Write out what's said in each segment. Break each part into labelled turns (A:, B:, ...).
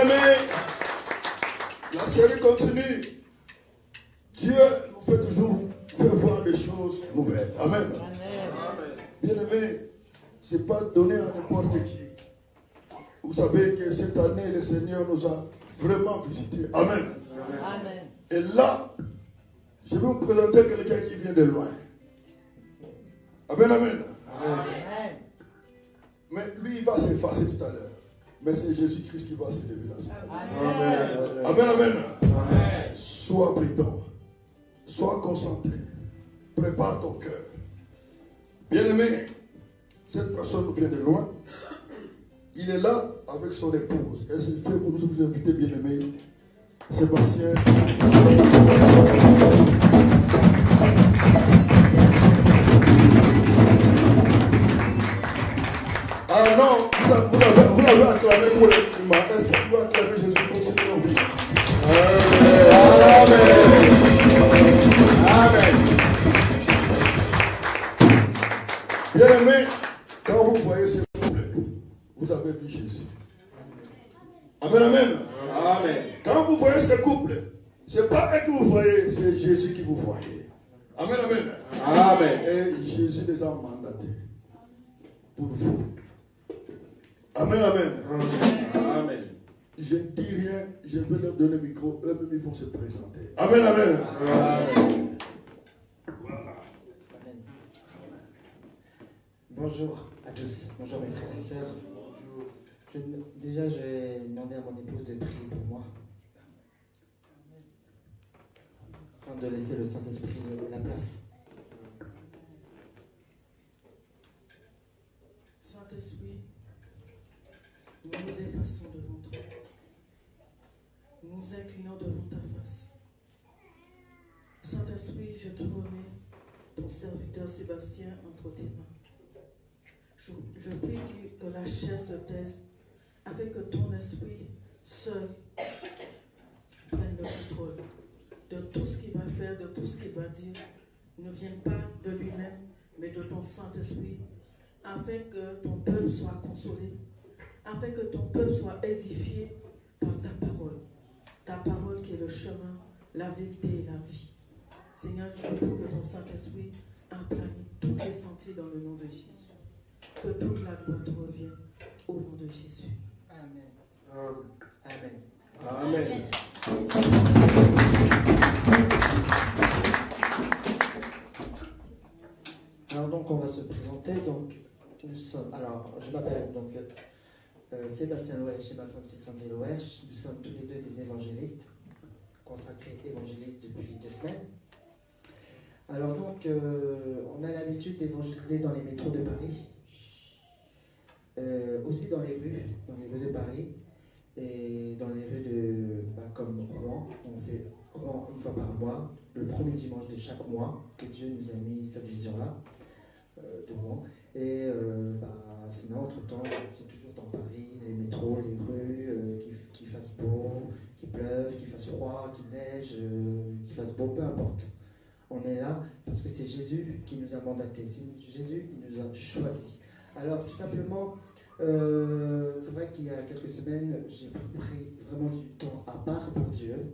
A: Bien-aimés, la série continue. Dieu nous fait toujours faire voir des choses nouvelles. Amen. Bien-aimés, ce n'est pas donné à n'importe qui. Vous savez que cette année, le Seigneur nous a vraiment visités. Amen.
B: Amen.
A: Et là, je vais vous présenter quelqu'un qui vient de loin. Amen, amen.
B: Amen.
A: Mais lui, il va s'effacer tout à l'heure. Mais c'est Jésus-Christ qui va s'élever dans cette année.
B: Amen.
A: Amen, amen.
B: Amen.
A: Sois prudent. Sois concentré. Prépare ton cœur. Bien-aimé, cette personne vient de loin. Il est là avec son épouse. Et c'est pour nous vous inviter, bien-aimé, Sébastien. Ah non, vous l'avez acclamé pour l'instrument. Est-ce que vous pouvez acclamer Jésus pour cette vie? Amen. Amen. Bien-aimé, quand vous voyez ce couple, vous avez vu Jésus. Amen, amen. Amen. Quand vous voyez ce couple, ce n'est pas eux que vous voyez, c'est Jésus qui vous voyez. Amen, amen. Amen. Et Jésus les a mandatés pour vous. Amen, amen. Amen. Je ne dis rien, je vais leur donner le micro, eux-mêmes ils vont se présenter. Amen, amen. Amen. Voilà.
C: Bonjour à tous, bonjour mes frères et sœurs. Déjà, je vais demander à mon épouse de prier pour moi, afin de laisser le Saint-Esprit la place.
D: Saint-Esprit, nous nous effaçons devant toi. Nous nous inclinons devant ta face. Saint-Esprit, je te remets ton serviteur Sébastien entre tes mains. Je prie que la chair se taise, afin que ton esprit seul prenne le contrôle de tout ce qu'il va faire, de tout ce qu'il va dire, ne vienne pas de lui-même, mais de ton Saint-Esprit, afin que ton peuple soit consolé, afin que ton peuple soit édifié par ta parole qui est le chemin, la vérité et la vie. Seigneur, je prie que ton Saint-Esprit aplanisse tous les sentiers dans le nom de Jésus. Que toute la gloire te revienne au nom de Jésus.
C: Amen. Amen.
A: Amen.
C: Alors donc on va se présenter. Donc nous sommes. Alors je m'appelle donc Sébastien Loesch et ma femme c'est Sandy Loesch. Nous sommes tous les deux des évangélistes, consacrés évangélistes depuis 2 semaines. Alors donc on a l'habitude d'évangéliser dans les métros de Paris, aussi dans les rues de Paris. Et dans les rues comme Rouen, on fait Rouen une fois par mois, le premier dimanche de chaque mois, que Dieu nous a mis cette vision-là de Rouen. Et sinon, entre-temps, c'est toujours dans Paris, les métros, les rues, qu'il fasse beau, qu'il pleuve, qu'il fasse froid, qu'il neige, qu'il fasse beau, peu importe. On est là parce que c'est Jésus qui nous a mandatés, c'est Jésus qui nous a choisis. Alors, tout simplement, c'est vrai qu'il y a quelques semaines, j'ai pris vraiment du temps à part pour Dieu.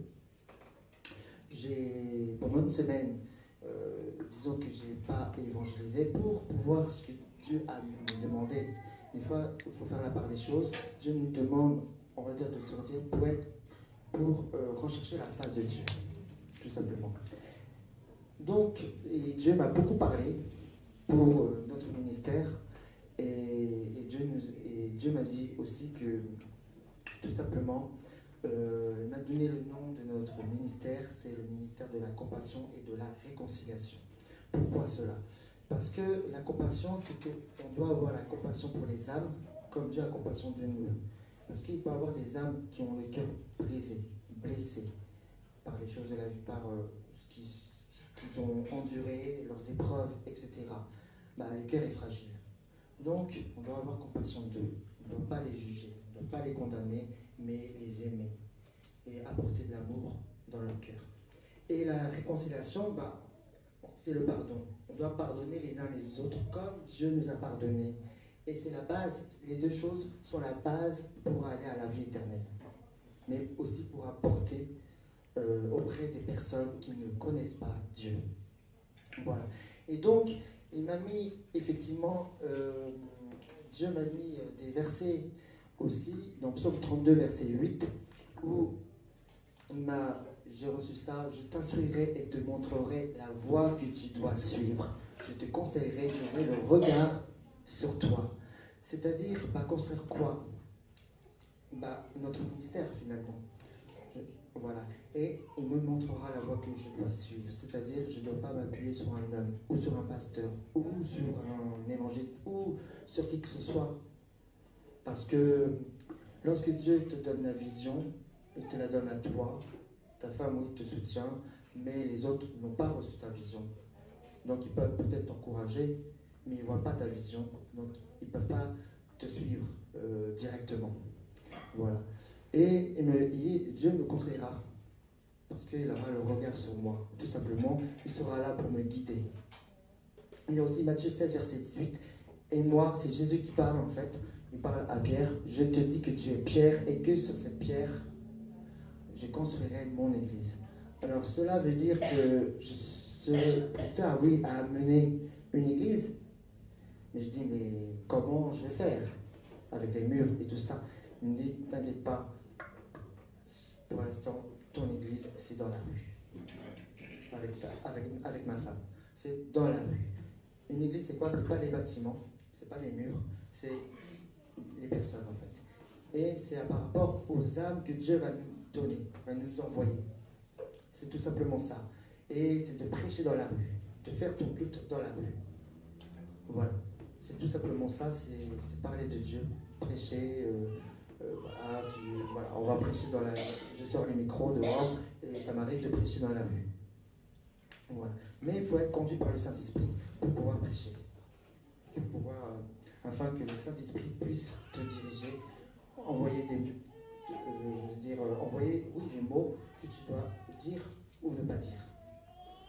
C: Pendant une semaine, disons que je n'ai pas évangélisé pour pouvoir ce que Dieu a me demandé. Des fois, il faut faire la part des choses. Dieu nous demande, on va dire, de sortir pour rechercher la face de Dieu, tout simplement. Donc, Dieu m'a beaucoup parlé pour notre ministère. Et Dieu m'a dit aussi que, tout simplement, il m'a donné le nom de notre ministère, c'est le ministère de la compassion et de la réconciliation. Pourquoi cela? Parce que la compassion, c'est qu'on doit avoir la compassion pour les âmes, comme Dieu a compassion de nous. Parce qu'il peut y avoir des âmes qui ont le cœur brisé, blessé par les choses de la vie, par ce qu'ils ont enduré, leurs épreuves, etc. Le cœur est fragile. Donc, on doit avoir compassion d'eux. On ne doit pas les juger, on ne doit pas les condamner, mais les aimer et apporter de l'amour dans leur cœur. Et la réconciliation, c'est le pardon. On doit pardonner les uns les autres comme Dieu nous a pardonné. Et c'est la base, les deux choses sont la base pour aller à la vie éternelle. mais aussi pour apporter auprès des personnes qui ne connaissent pas Dieu. Voilà. Et donc, il m'a mis, effectivement, Dieu m'a mis des versets aussi, dans Psaume 32, verset 8, où j'ai reçu ça, je t'instruirai et te montrerai la voie que tu dois suivre. Je te conseillerai, j'aurai le regard sur toi. C'est-à-dire, construire quoi? Notre ministère, finalement. Voilà. Et il me montrera la voie que je dois suivre. C'est-à-dire, je ne dois pas m'appuyer sur un homme, ou sur un pasteur, ou sur un évangéliste, ou sur qui que ce soit. Parce que lorsque Dieu te donne la vision, il te la donne à toi, ta femme, oui, te soutient, mais les autres n'ont pas reçu ta vision. Donc, ils peuvent peut-être t'encourager, mais ils ne voient pas ta vision. Donc, ils ne peuvent pas te suivre directement. Voilà. Et Dieu me conseillera, parce qu'il aura le regard sur moi. Tout simplement, il sera là pour me guider. Il y a aussi Matthieu 16, verset 18. Et moi, c'est Jésus qui parle en fait. Il parle à Pierre. Je te dis que tu es Pierre et que sur cette pierre, je construirai mon église. Alors cela veut dire que je serai plus tard, oui, à amener une église. Mais je dis, mais comment je vais faire avec les murs et tout ça? Il me dit, t'inquiète pas, pour l'instant, ton église, c'est dans la rue. Avec ma femme. C'est dans la rue. Une église, c'est quoi? C'est pas les bâtiments, c'est pas les murs, c'est les personnes en fait. Et c'est par rapport aux âmes que Dieu va nous donner, va nous envoyer. C'est tout simplement ça. Et c'est de prêcher dans la rue, de faire ton culte dans la rue. Voilà. C'est tout simplement ça, c'est parler de Dieu, prêcher. Voilà, on va prêcher dans la rue. Je sors les micros dehors et ça m'arrive de prêcher dans la rue. Voilà. Mais il faut être conduit par le Saint-Esprit pour pouvoir prêcher. Afin que le Saint-Esprit puisse te diriger, envoyer envoyer les mots que tu dois dire ou ne pas dire.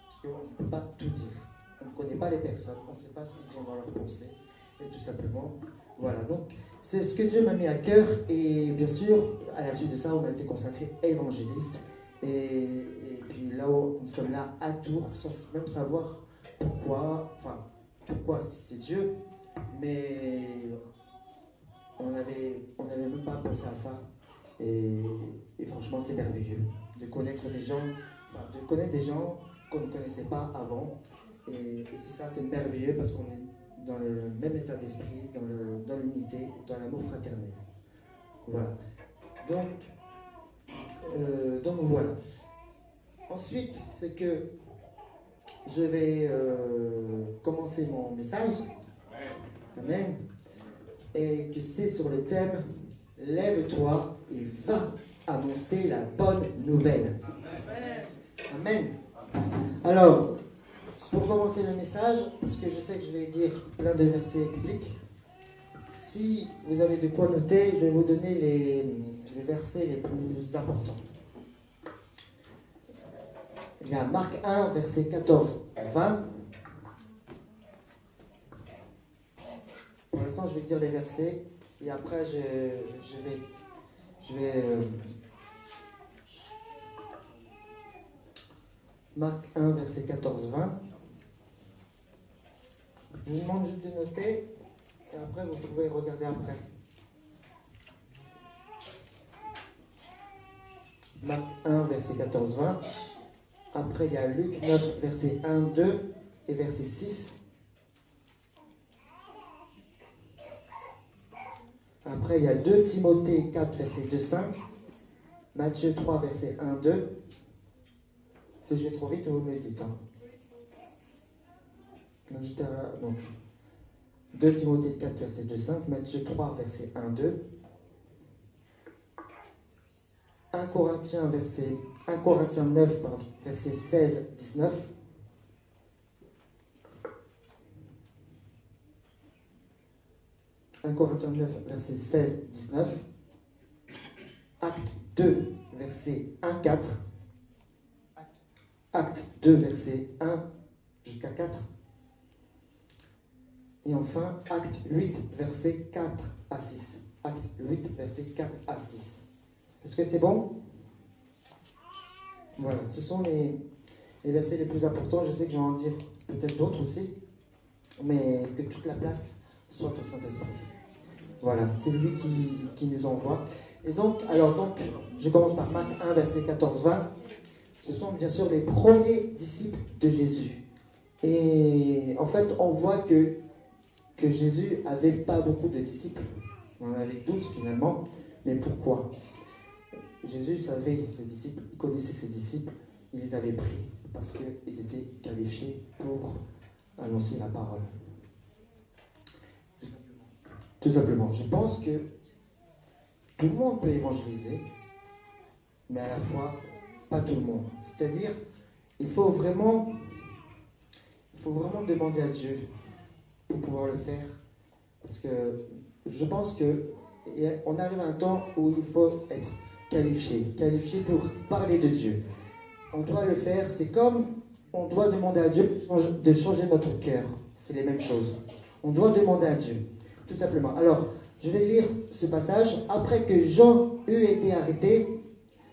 C: Parce qu'on ne peut pas tout dire. On ne connaît pas les personnes, on ne sait pas ce qu'ils ont dans leur pensée. Et tout simplement, voilà. Donc, c'est ce que Dieu m'a mis à cœur. Et bien sûr, à la suite de ça, on a été consacré évangéliste. Et puis là, nous sommes là à Tours, sans même savoir pourquoi c'est Dieu. Mais on n'avait même pas pensé à ça. Et franchement, c'est merveilleux de connaître des gens qu'on ne connaissait pas avant. Et c'est ça, c'est merveilleux parce qu'on est dans le même état d'esprit, dans l'unité, dans l'amour fraternel. Voilà. Donc voilà. Ensuite, c'est que je vais commencer mon message. Amen. Et que c'est sur le thème « Lève-toi et va annoncer la bonne nouvelle ». Amen. Alors, pour commencer le message, parce que je sais que je vais dire plein de versets bibliques, si vous avez de quoi noter, je vais vous donner les versets les plus importants. Il y a Marc 1, verset 14-20. Pour l'instant, je vais dire les versets et après, je vais Marc 1, verset 14-20. Je vous demande juste de noter et après, vous pouvez regarder après. Marc 1, verset 14-20. Après, il y a Luc 9, verset 1, 2 et verset 6. Après, il y a 2 Timothée 4, verset 2, 5. Matthieu 3, verset 1, 2. Si je vais trop vite, vous me le dites. Hein. Donc, 2 Timothée 4, verset 2, 5. Matthieu 3, verset 1, 2. 1 Corinthiens 9, verset 16, 19. « 1 Corinthiens 9, verset 16, 19. Acte 2, verset 1, 4. Acte 2, verset 1 jusqu'à 4. Et enfin, Acte 8, verset 4 à 6. Acte 8, verset 4 à 6. Est-ce que c'est bon? Voilà, ce sont les versets les plus importants. Je sais que je vais en dire peut-être d'autres aussi, mais que toute la place soit au Saint-Esprit. Voilà, c'est lui qui nous envoie. Et donc, je commence par Marc 1, verset 14-20. Ce sont bien sûr les premiers disciples de Jésus. Et en fait, on voit que Jésus n'avait pas beaucoup de disciples. On en avait 12 finalement. Mais pourquoi? Jésus savait ses disciples, il connaissait ses disciples, il les avait pris parce qu'ils étaient qualifiés pour annoncer la parole. Tout simplement. Je pense que tout le monde peut évangéliser, mais à la fois, pas tout le monde. C'est-à-dire, il faut vraiment demander à Dieu pour pouvoir le faire. Parce que je pense qu'on arrive à un temps où il faut être qualifié pour parler de Dieu. On doit le faire, c'est comme on doit demander à Dieu de changer notre cœur. C'est les mêmes choses. On doit demander à Dieu, tout simplement. Alors, je vais lire ce passage. Après que Jean eut été arrêté,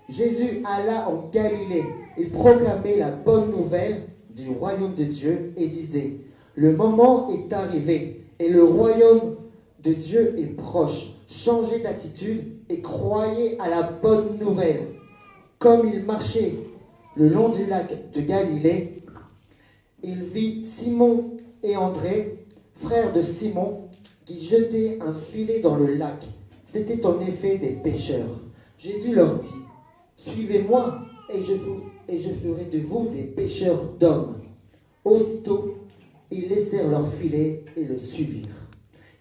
C: Jésus alla en Galilée. Il proclamait la bonne nouvelle du royaume de Dieu et disait: le moment est arrivé et le royaume de Dieu est proche. Changez d'attitude et croyez à la bonne nouvelle. Comme il marchait le long du lac de Galilée, il vit Simon et André, frères de Simon, qui jetaient un filet dans le lac. C'étaient en effet des pêcheurs. Jésus leur dit: suivez-moi et je ferai de vous des pêcheurs d'hommes. Aussitôt, ils laissèrent leur filet et le suivirent.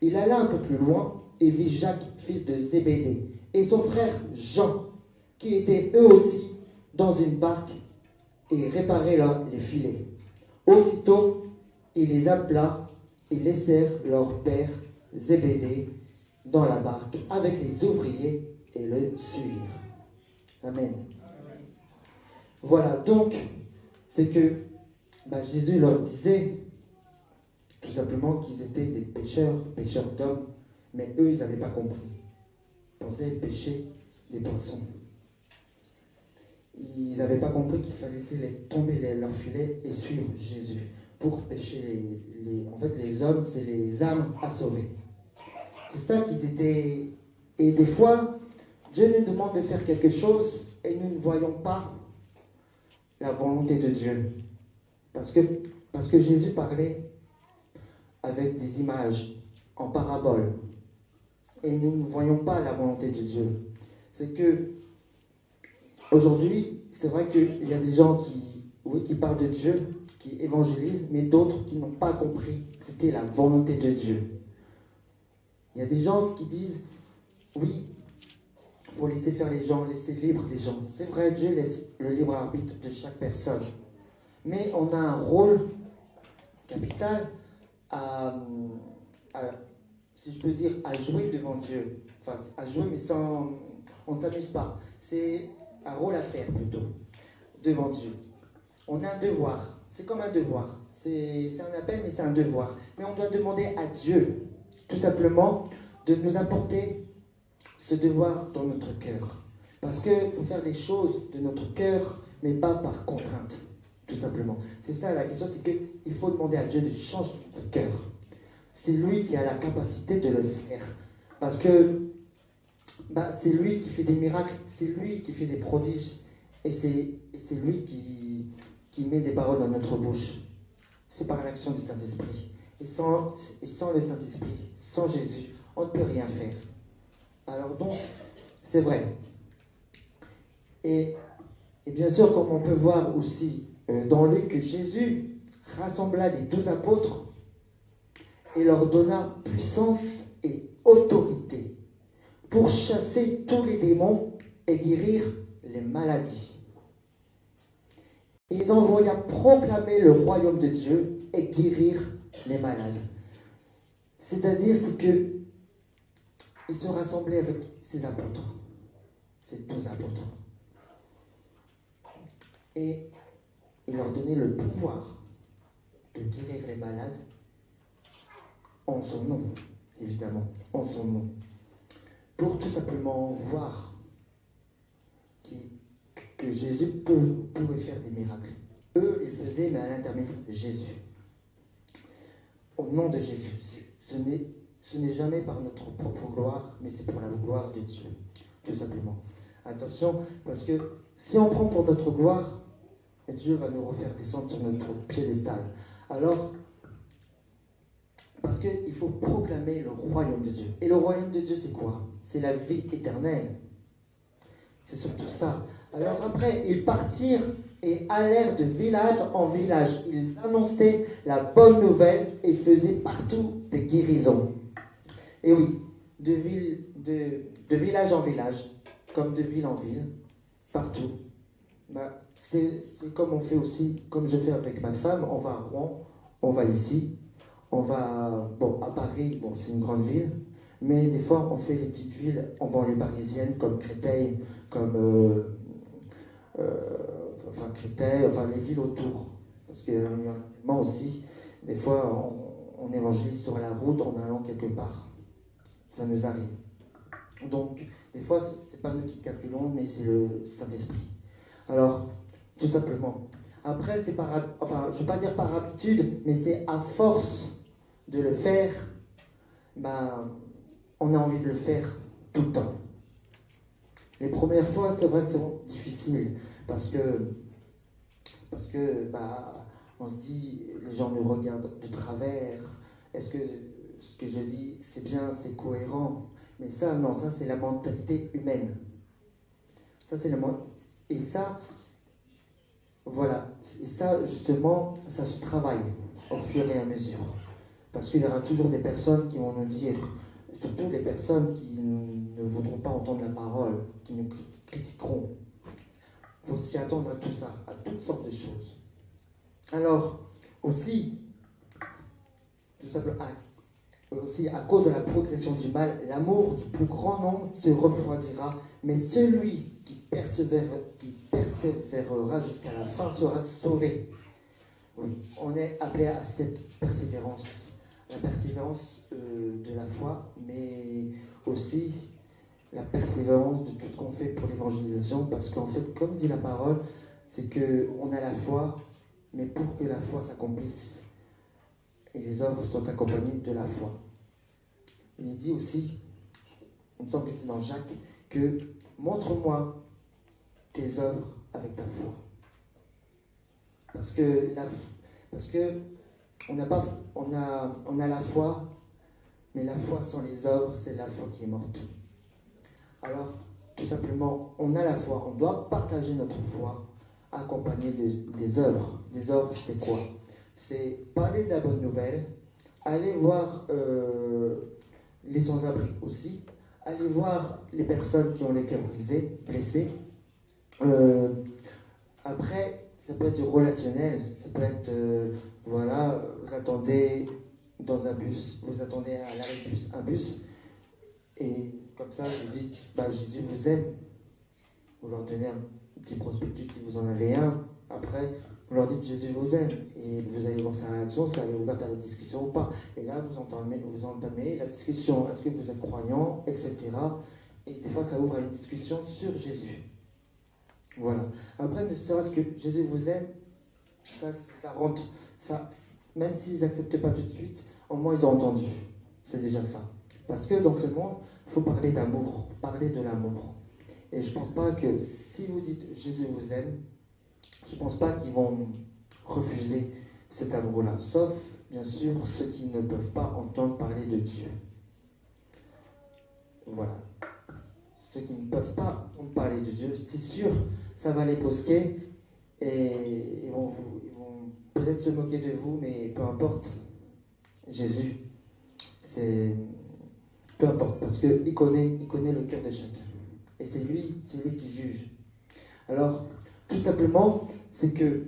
C: Il alla un peu plus loin et vit Jacques, fils de Zébédée, et son frère Jean, qui étaient eux aussi dans une barque et réparaient les filets. Aussitôt, il les appela et laissèrent leur père Zébédée dans la barque avec les ouvriers et le suivirent. Amen. Voilà, donc, c'est que Jésus leur disait tout simplement qu'ils étaient des pêcheurs d'hommes, mais eux, ils n'avaient pas compris. Ils pensaient pêcher des poissons. Ils n'avaient pas compris qu'il fallait laisser tomber leurs filets et suivre Jésus pour pêcher en fait, les hommes, c'est les âmes à sauver. C'est ça qu'ils étaient. Et des fois, Dieu nous demande de faire quelque chose et nous ne voyons pas la volonté de Dieu. Parce que Jésus parlait avec des images, en parabole. Et nous ne voyons pas la volonté de Dieu. C'est que, aujourd'hui, c'est vrai qu'il y a des gens qui parlent de Dieu, qui évangélisent, mais d'autres qui n'ont pas compris que c'était la volonté de Dieu. Il y a des gens qui disent, oui, il faut laisser faire les gens, laisser libre les gens. C'est vrai, Dieu laisse le libre arbitre de chaque personne. Mais on a un rôle capital si je peux dire, à jouer devant Dieu. Enfin, à jouer, mais on ne s'amuse pas. C'est un rôle à faire, plutôt, devant Dieu. On a un devoir. C'est comme un devoir. C'est un appel, mais c'est un devoir. Mais on doit demander à Dieu, tout simplement, de nous apporter ce devoir dans notre cœur. Parce qu'il faut faire les choses de notre cœur, mais pas par contrainte, tout simplement. C'est ça la question, c'est qu'il faut demander à Dieu de changer notre cœur. C'est lui qui a la capacité de le faire. Parce que c'est lui qui fait des miracles, c'est lui qui fait des prodiges, et c'est lui qui met des paroles dans notre bouche. C'est par l'action du Saint-Esprit. Et sans le Saint-Esprit, sans Jésus, on ne peut rien faire. Alors donc, c'est vrai. Et bien sûr, comme on peut voir aussi dans Luc, que Jésus rassembla les 12 apôtres et leur donna puissance et autorité pour chasser tous les démons et guérir les maladies. Et ils envoya proclamer le royaume de Dieu et guérir les malades. C'est-à-dire, c'est que ils se rassemblaient avec ces apôtres, ces 12 apôtres. Et il leur donnait le pouvoir de guérir les malades en son nom, évidemment, en son nom. Pour tout simplement voir que Jésus pouvait faire des miracles. Eux, ils faisaient, mais à l'intermédiaire de Jésus. Au nom de Jésus. Ce n'est jamais par notre propre gloire, mais c'est pour la gloire de Dieu, tout simplement. Attention, parce que si on prend pour notre gloire, Dieu va nous refaire descendre sur notre piédestal. Alors, parce qu'il faut proclamer le royaume de Dieu. Et le royaume de Dieu, c'est quoi? C'est la vie éternelle. C'est surtout ça. Alors après, ils partirent et allèrent de village en village. Ils annonçaient la bonne nouvelle et faisaient partout des guérisons. Et oui, de village en village, comme de ville en ville, partout. C'est comme on fait aussi, comme je fais avec ma femme, on va à Rouen, on va ici, on va à Paris, c'est une grande ville, mais des fois on fait les petites villes en banlieue parisienne, comme Créteil, comme Créteil, les villes autour. Parce que moi aussi, des fois on évangélise sur la route en allant quelque part. Ça nous arrive. Donc, des fois, c'est pas nous qui calculons, mais c'est le Saint-Esprit. Alors, tout simplement. Après, c'est je ne veux pas dire par habitude, mais c'est à force de le faire, on a envie de le faire tout le temps. Les premières fois, c'est vrai, c'est difficile, parce que on se dit, les gens nous regardent de travers. Est-ce que ce que je dis, c'est bien, c'est cohérent? Mais ça, non, ça c'est la mentalité humaine. Ça c'est et ça, voilà. Et ça, justement, ça se travaille au fur et à mesure. Parce qu'il y aura toujours des personnes qui vont nous dire, surtout les personnes qui ne voudront pas entendre la parole, qui nous critiqueront. Il faut s'y attendre à tout ça, à toutes sortes de choses. Alors, aussi, tout simplement, aussi à cause de la progression du mal, l'amour du plus grand nombre se refroidira, mais celui qui persévérera jusqu'à la fin sera sauvé. Oui, on est appelé à cette persévérance, la persévérance de la foi, mais aussi la persévérance de tout ce qu'on fait pour l'évangélisation, parce qu'en fait, comme dit la parole, c'est qu'on a la foi, mais pour que la foi s'accomplisse, et les œuvres sont accompagnées de la foi. Il dit aussi, il me semble que c'est dans Jacques, que montre-moi tes œuvres avec ta foi. Parce que on a la foi, mais la foi sans les œuvres, c'est la foi qui est morte. Alors, tout simplement, on a la foi, on doit partager notre foi, accompagnée des œuvres. Les œuvres, c'est quoi? C'est parler de la bonne nouvelle, aller voir les sans-abri aussi, aller voir les personnes qui ont les cœurs blessés. Après, ça peut être du relationnel, ça peut être, vous attendez dans un bus, vous attendez à l'arrêt de bus, un bus, et comme ça, vous dites, Jésus vous aime. Vous leur donnez un petit prospectus si vous en avez un. Après, vous leur dites Jésus vous aime. Et vous allez voir sa réaction, si elle est ouverte à la discussion ou pas. Et là, vous entamez la discussion. Est-ce que vous êtes croyant, etc. Et des fois, ça ouvre à une discussion sur Jésus. Voilà. Après, ne serait-ce que Jésus vous aime, ça rentre. Ça, même s'ils n'acceptent pas tout de suite, au moins ils ont entendu. C'est déjà ça. Parce que dans ce monde, il faut parler d'amour, parler de l'amour. Et je ne pense pas que si vous dites Jésus vous aime, je ne pense pas qu'ils vont refuser cet amour-là. Sauf, bien sûr, ceux qui ne peuvent pas entendre parler de Dieu. Voilà. Ceux qui ne peuvent pas entendre parler de Dieu, c'est sûr, ça va les brusquer et ils vont peut-être se moquer de vous, mais peu importe. Jésus, c'est... Peu importe, parce qu'il connaît le cœur de chacun. Et c'est lui qui juge. Alors, tout simplement, c'est que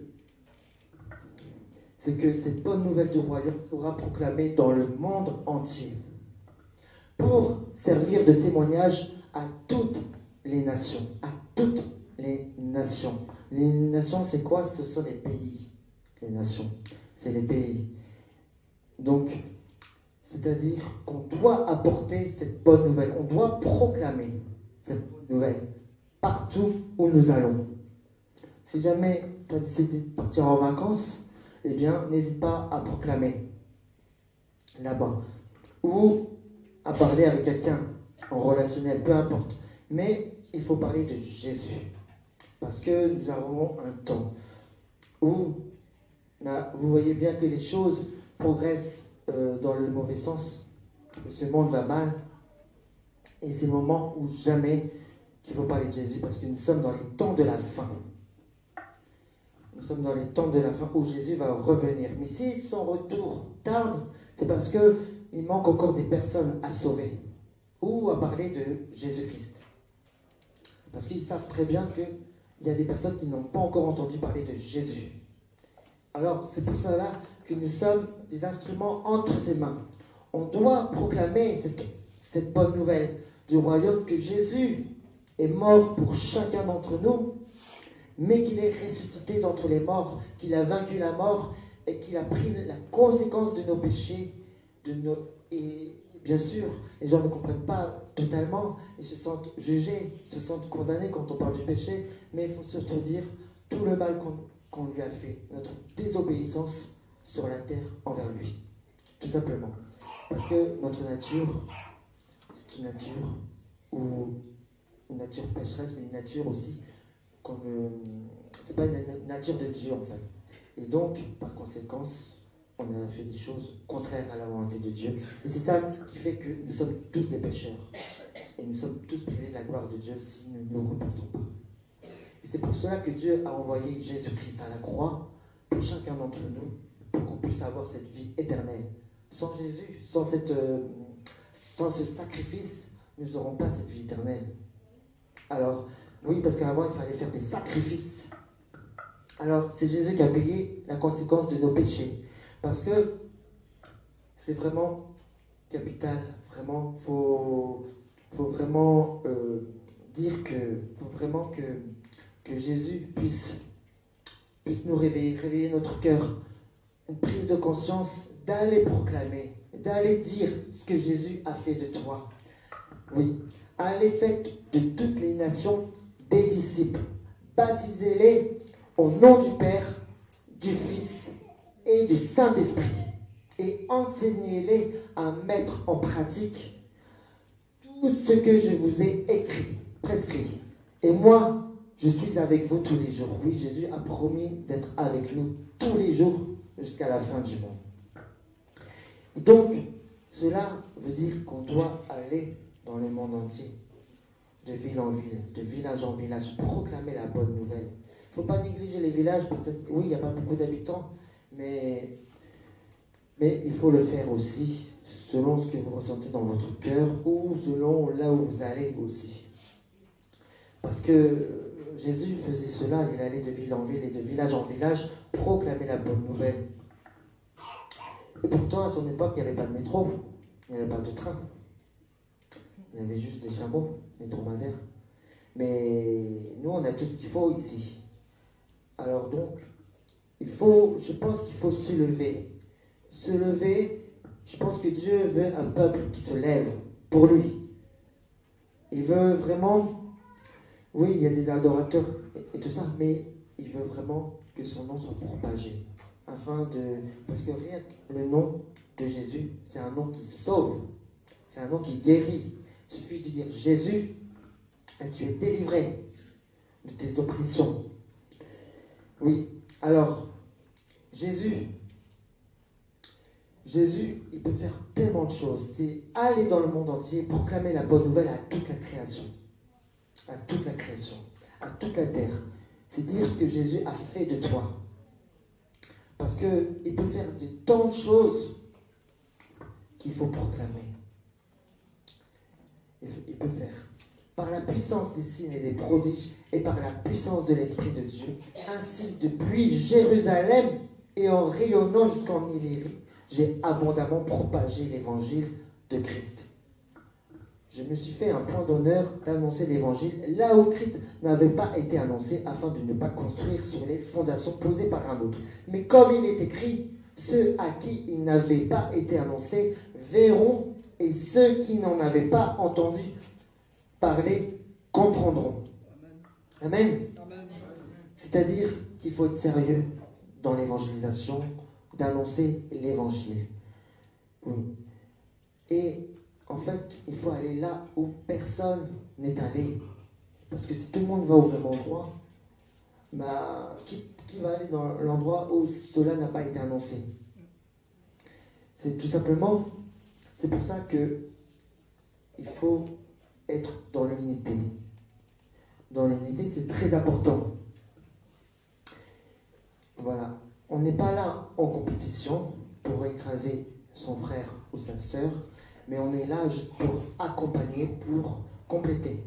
C: cette bonne nouvelle du royaume sera proclamée dans le monde entier pour servir de témoignage à toutes les nations. À toutes les nations. Les nations, c'est quoi? Ce sont les pays. Les nations, c'est les pays. Donc, c'est-à-dire qu'on doit apporter cette bonne nouvelle. On doit proclamer cette bonne nouvelle partout où nous allons. Si jamais tu as décidé de partir en vacances, eh bien, n'hésite pas à proclamer là-bas. Ou à parler avec quelqu'un en relationnel, peu importe. Mais il faut parler de Jésus. Parce que nous avons un temps où vous voyez bien que les choses progressent dans le mauvais sens. Ce monde va mal. Et c'est le moment où jamais qu'il faut parler de Jésus, parce que nous sommes dans les temps de la fin. Nous sommes dans les temps de la fin où Jésus va revenir. Mais si son retour tarde, c'est parce qu'il manque encore des personnes à sauver ou à parler de Jésus-Christ. Parce qu'ils savent très bien qu'il y a des personnes qui n'ont pas encore entendu parler de Jésus. Alors, c'est pour cela que nous sommes des instruments entre ses mains. On doit proclamer cette bonne nouvelle du royaume, que Jésus est mort pour chacun d'entre nous, mais qu'il est ressuscité d'entre les morts, qu'il a vaincu la mort et qu'il a pris la conséquence de nos péchés. Et bien sûr, les gens ne comprennent pas totalement, ils se sentent jugés, se sentent condamnés quand on parle du péché, mais il faut surtout dire tout le mal qu'on lui a fait, notre désobéissance sur la terre envers lui, tout simplement. Parce que notre nature, c'est une nature une nature pécheresse, mais une nature aussi c'est pas une nature de Dieu en fait. Et donc, par conséquence, on a fait des choses contraires à la volonté de Dieu. Et c'est ça qui fait que nous sommes tous des pécheurs. Et nous sommes tous privés de la gloire de Dieu si nous ne nous repentons pas. Et c'est pour cela que Dieu a envoyé Jésus-Christ à la croix pour chacun d'entre nous, pour qu'on puisse avoir cette vie éternelle. Sans Jésus, sans ce sacrifice, nous n'aurons pas cette vie éternelle. Alors, oui, parce qu'avant, il fallait faire des sacrifices. Alors, c'est Jésus qui a payé la conséquence de nos péchés. Parce que c'est vraiment capital. Vraiment, faut vraiment dire que, faut vraiment que Jésus puisse nous réveiller notre cœur. Une prise de conscience d'aller proclamer, d'aller dire ce que Jésus a fait de toi. Oui, allez faites de toutes les nations des disciples. Baptisez-les au nom du Père, du Fils et du Saint-Esprit. Et enseignez-les à mettre en pratique tout ce que je vous ai prescrit. Et moi, je suis avec vous tous les jours. Oui, Jésus a promis d'être avec nous tous les jours jusqu'à la fin du monde. Et donc, cela veut dire qu'on doit aller dans le monde entier, de ville en ville, de village en village, proclamer la bonne nouvelle. Il ne faut pas négliger les villages, peut-être, oui, il n'y a pas beaucoup d'habitants, mais il faut le faire aussi selon ce que vous ressentez dans votre cœur ou selon là où vous allez aussi. Parce que Jésus faisait cela, il allait de ville en ville et de village en village proclamer la bonne nouvelle. Et pourtant, à son époque, il n'y avait pas de métro, il n'y avait pas de train. Il y avait juste des chameaux, des dromadaires. Mais nous, on a tout ce qu'il faut ici. Alors donc, je pense qu'il faut se lever. Se lever, je pense que Dieu veut un peuple qui se lève pour lui. Il veut vraiment, oui, il y a des adorateurs et tout ça, mais il veut vraiment que son nom soit propagé. Parce que rien que le nom de Jésus, c'est un nom qui sauve, c'est un nom qui guérit. Il suffit de dire Jésus et tu es délivré de tes oppressions. Oui, alors, Jésus, il peut faire tellement de choses. C'est aller dans le monde entier, proclamer la bonne nouvelle à toute la création. À toute la création, à toute la terre. C'est dire ce que Jésus a fait de toi. Parce qu'il peut faire de tant de choses qu'il faut proclamer. Il peut faire. Par la puissance des signes et des prodiges et par la puissance de l'Esprit de Dieu. Ainsi, depuis Jérusalem et en rayonnant jusqu'en Illyrie, j'ai abondamment propagé l'évangile de Christ. Je me suis fait un point d'honneur d'annoncer l'évangile là où Christ n'avait pas été annoncé afin de ne pas construire sur les fondations posées par un autre. Mais comme il est écrit, ceux à qui il n'avait pas été annoncé verront et ceux qui n'en avaient pas entendu parler comprendront. Amen. Amen. C'est-à-dire qu'il faut être sérieux dans l'évangélisation, d'annoncer l'évangile. Oui. Et en fait, il faut aller là où personne n'est allé. Parce que si tout le monde va au même endroit, qui va aller dans l'endroit où cela n'a pas été annoncé? C'est tout simplement, c'est pour ça que il faut être dans l'unité. Dans l'unité, c'est très important. Voilà. On n'est pas là en compétition pour écraser son frère ou sa sœur, mais on est là juste pour accompagner, pour compléter,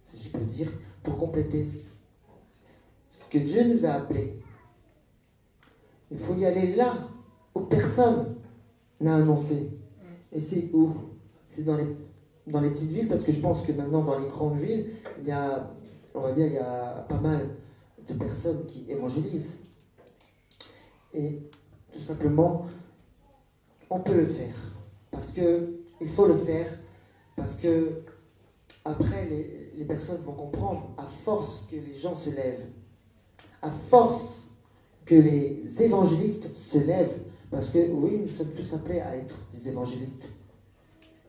C: si je peux dire, pour compléter ce que Dieu nous a appelés. Il faut y aller là où personne n'a annoncé. Et c'est où? C'est dans les petites villes, parce que je pense que maintenant dans les grandes villes, il y a pas mal de personnes qui évangélisent. Et tout simplement, on peut le faire. Parce que il faut le faire. Parce que après, les personnes vont comprendre, à force que les gens se lèvent, à force que les évangélistes se lèvent, parce que oui, nous sommes tous appelés à être des évangélistes.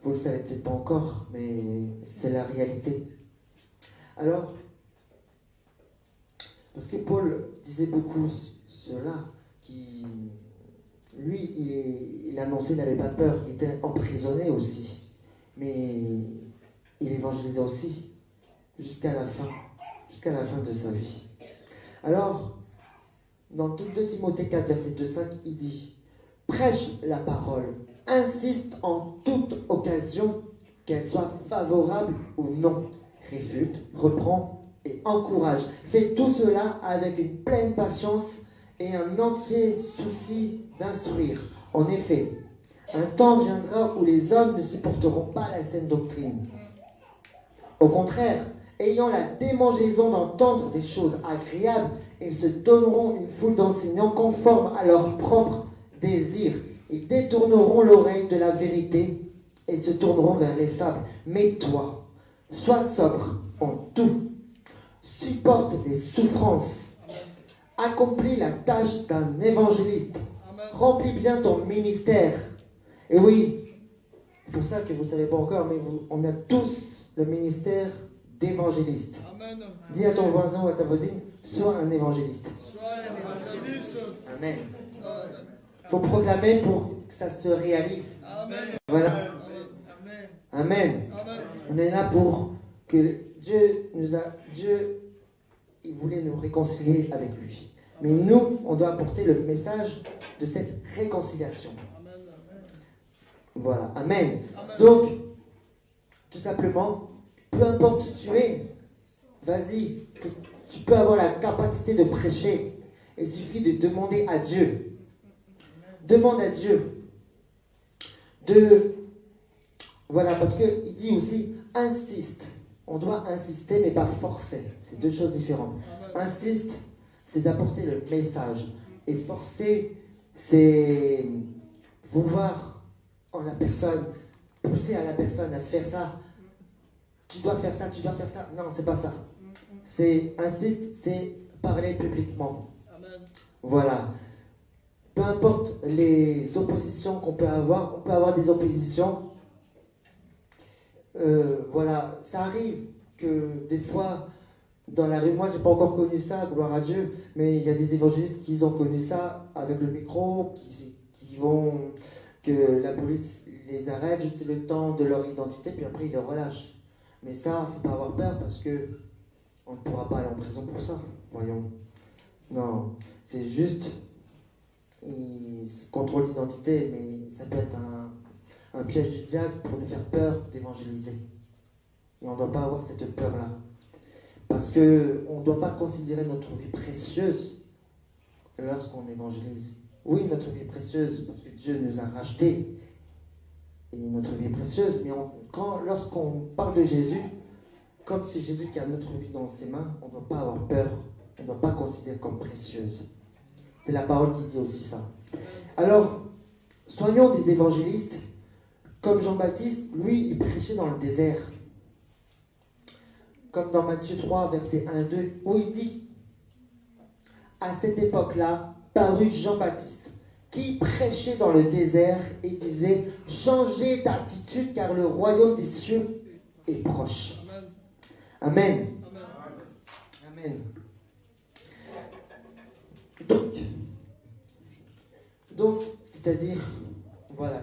C: Vous ne le savez peut-être pas encore, mais c'est la réalité. Alors, parce que Paul disait beaucoup cela, qui, lui, il annonçait, il n'avait pas peur, il était emprisonné aussi, mais il évangélisait aussi jusqu'à la fin de sa vie. Alors, dans 2 Timothée 4, verset 2-5, il dit: prêche la parole, insiste en toute occasion, qu'elle soit favorable ou non, réfute, reprend et encourage. Fais tout cela avec une pleine patience et un entier souci d'instruire. En effet, un temps viendra où les hommes ne supporteront pas la saine doctrine. Au contraire, ayant la démangeaison d'entendre des choses agréables, ils se donneront une foule d'enseignants conformes à leurs propres désirs. Ils détourneront l'oreille de la vérité et se tourneront vers les fables. Mais toi, sois sobre en tout, supporte les souffrances, accomplis la tâche d'un évangéliste, remplis bien ton ministère. Et oui, c'est pour ça que vous ne savez pas encore, mais on a tous le ministère d'évangéliste. Dis à ton voisin ou à ta voisine, sois un évangéliste. Amen. Il faut proclamer pour que ça se réalise. Voilà. Amen. On est là pour que Dieu, il voulait nous réconcilier avec lui. Mais nous, on doit apporter le message de cette réconciliation. Voilà. Amen. Donc, tout simplement, peu importe où tu es, vas-y, tu peux avoir la capacité de prêcher. Il suffit de demander à Dieu. Demande à Dieu. Voilà, parce qu'il dit aussi, insiste. On doit insister, mais pas forcer. C'est deux choses différentes. Insiste, c'est d'apporter le message. Et forcer, c'est vouloir en la personne, pousser à la personne à faire ça. Tu dois faire ça, tu dois faire ça. Non, c'est pas ça. C'est insiste, c'est parler publiquement. Voilà. Peu importe les oppositions qu'on peut avoir, on peut avoir des oppositions. Voilà, ça arrive que des fois, dans la rue, moi j'ai pas encore connu ça, gloire à Dieu, mais il y a des évangélistes qui ont connu ça avec le micro, qui vont, que la police les arrête juste le temps de leur identité, puis après ils les relâchent. Mais ça, faut pas avoir peur parce que on ne pourra pas aller en prison pour ça, voyons. Non, c'est juste contrôle d'identité, mais ça peut être un piège du diable pour nous faire peur d'évangéliser. Et on ne doit pas avoir cette peur-là. Parce qu'on ne doit pas considérer notre vie précieuse lorsqu'on évangélise. Oui, notre vie est précieuse parce que Dieu nous a rachetés. Et notre vie est précieuse, mais lorsqu'on parle de Jésus, comme c'est Jésus qui a notre vie dans ses mains, on ne doit pas avoir peur. On ne doit pas considérer comme précieuse. C'est la parole qui dit aussi ça. Alors, soyons des évangélistes. Comme Jean-Baptiste, lui, il prêchait dans le désert. Comme dans Matthieu 3, versets 1 et 2, où il dit à cette époque-là, parut Jean-Baptiste, qui prêchait dans le désert et disait « Changez d'attitude car le royaume des cieux est proche. » Amen. Amen. Donc, c'est-à-dire, voilà,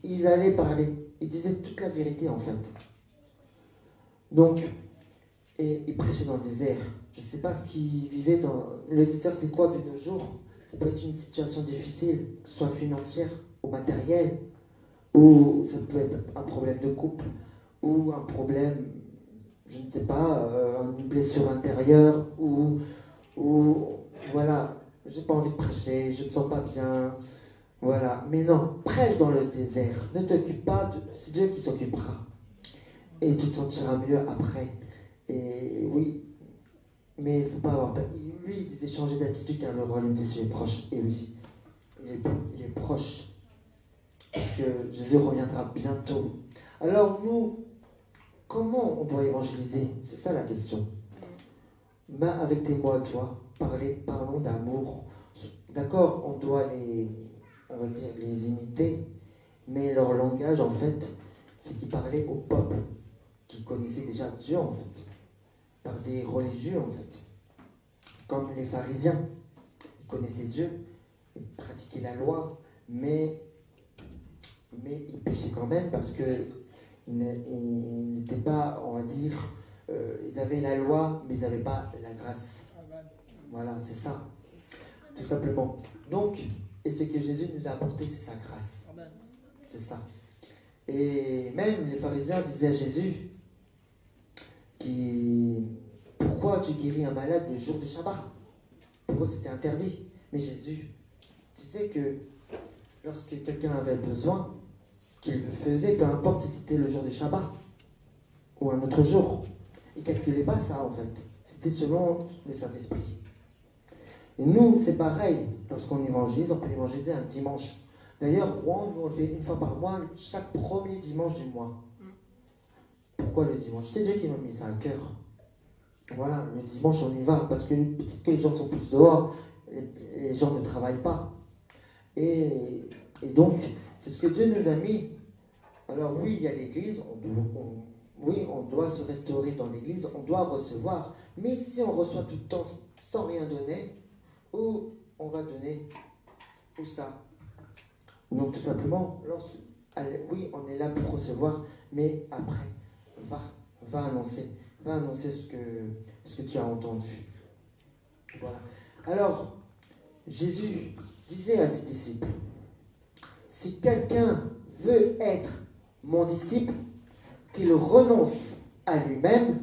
C: ils allaient parler, ils disaient toute la vérité en fait. Donc, et ils prêchaient dans le désert. Je ne sais pas ce qu'ils vivaient dans le désert, c'est quoi de nos jours? Ça peut être une situation difficile, que ce soit financière ou matérielle, ou ça peut être un problème de couple, ou un problème, je ne sais pas, une blessure intérieure, ou voilà, j'ai pas envie de prêcher, je me sens pas bien, voilà. Mais non, prêche dans le désert, ne t'occupe pas, c'est Dieu qui s'occupera. Et tu te sentiras mieux après. Et oui, mais il ne faut pas avoir peur. Lui, il disait changer d'attitude car le royaume des cieux est proche. Et oui, il est proche. Parce que Jésus reviendra bientôt. Alors nous, comment on doit évangéliser? C'est ça la question. Ben, avec tes mots à toi, parlons d'amour. D'accord, on doit on va dire, les imiter, mais leur langage, en fait, c'est qu'ils parlaient au peuple, qui connaissait déjà Dieu, en fait, par des religieux, en fait, comme les pharisiens. Ils connaissaient Dieu, ils pratiquaient la loi, mais ils péchaient quand même parce qu'ils n'étaient pas, on va dire, ils avaient la loi, mais ils n'avaient pas la grâce. Voilà, c'est ça, tout simplement. Donc, et ce que Jésus nous a apporté, c'est sa grâce. C'est ça. Et même les pharisiens disaient à Jésus, pourquoi tu guéris un malade le jour du Shabbat? Pourquoi c'était interdit? Mais Jésus disait que lorsque quelqu'un avait besoin, qu'il le faisait, peu importe si c'était le jour du Shabbat ou un autre jour. Il ne calculait pas ça en fait. C'était selon le Saint-Esprit. Et nous, c'est pareil. Lorsqu'on évangélise, on peut évangéliser un dimanche. D'ailleurs, nous, on le fait une fois par mois, chaque premier dimanche du mois. Pourquoi le dimanche? C'est Dieu qui m'a mis ça à cœur. Voilà, le dimanche, on y va. Parce que peut-être que les gens sont plus dehors, les gens ne travaillent pas. Et donc, c'est ce que Dieu nous a mis. Alors oui, il y a l'église, on doit se restaurer dans l'église, on doit recevoir. Mais si on reçoit tout le temps sans rien donner, où on va donner? Où ça? Donc tout simplement, oui, on est là pour recevoir, mais après, va annoncer ce que tu as entendu. Voilà. Alors, Jésus disait à ses disciples, si quelqu'un veut être mon disciple, qu'il renonce à lui-même,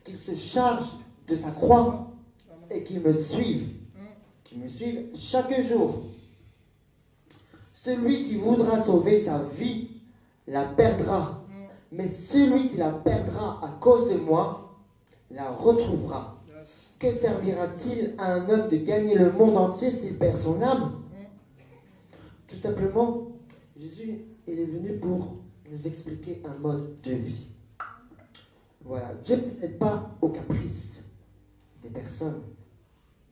C: qu'il se charge de sa croix et qu'il me suive chaque jour. Celui qui voudra sauver sa vie la perdra, mais celui qui la perdra à cause de moi la retrouvera. Que servira-t-il à un homme de gagner le monde entier s'il perd son âme? Tout simplement, Jésus, il est venu pour nous expliquer un mode de vie. Voilà, Dieu n'aide pas au caprice des personnes.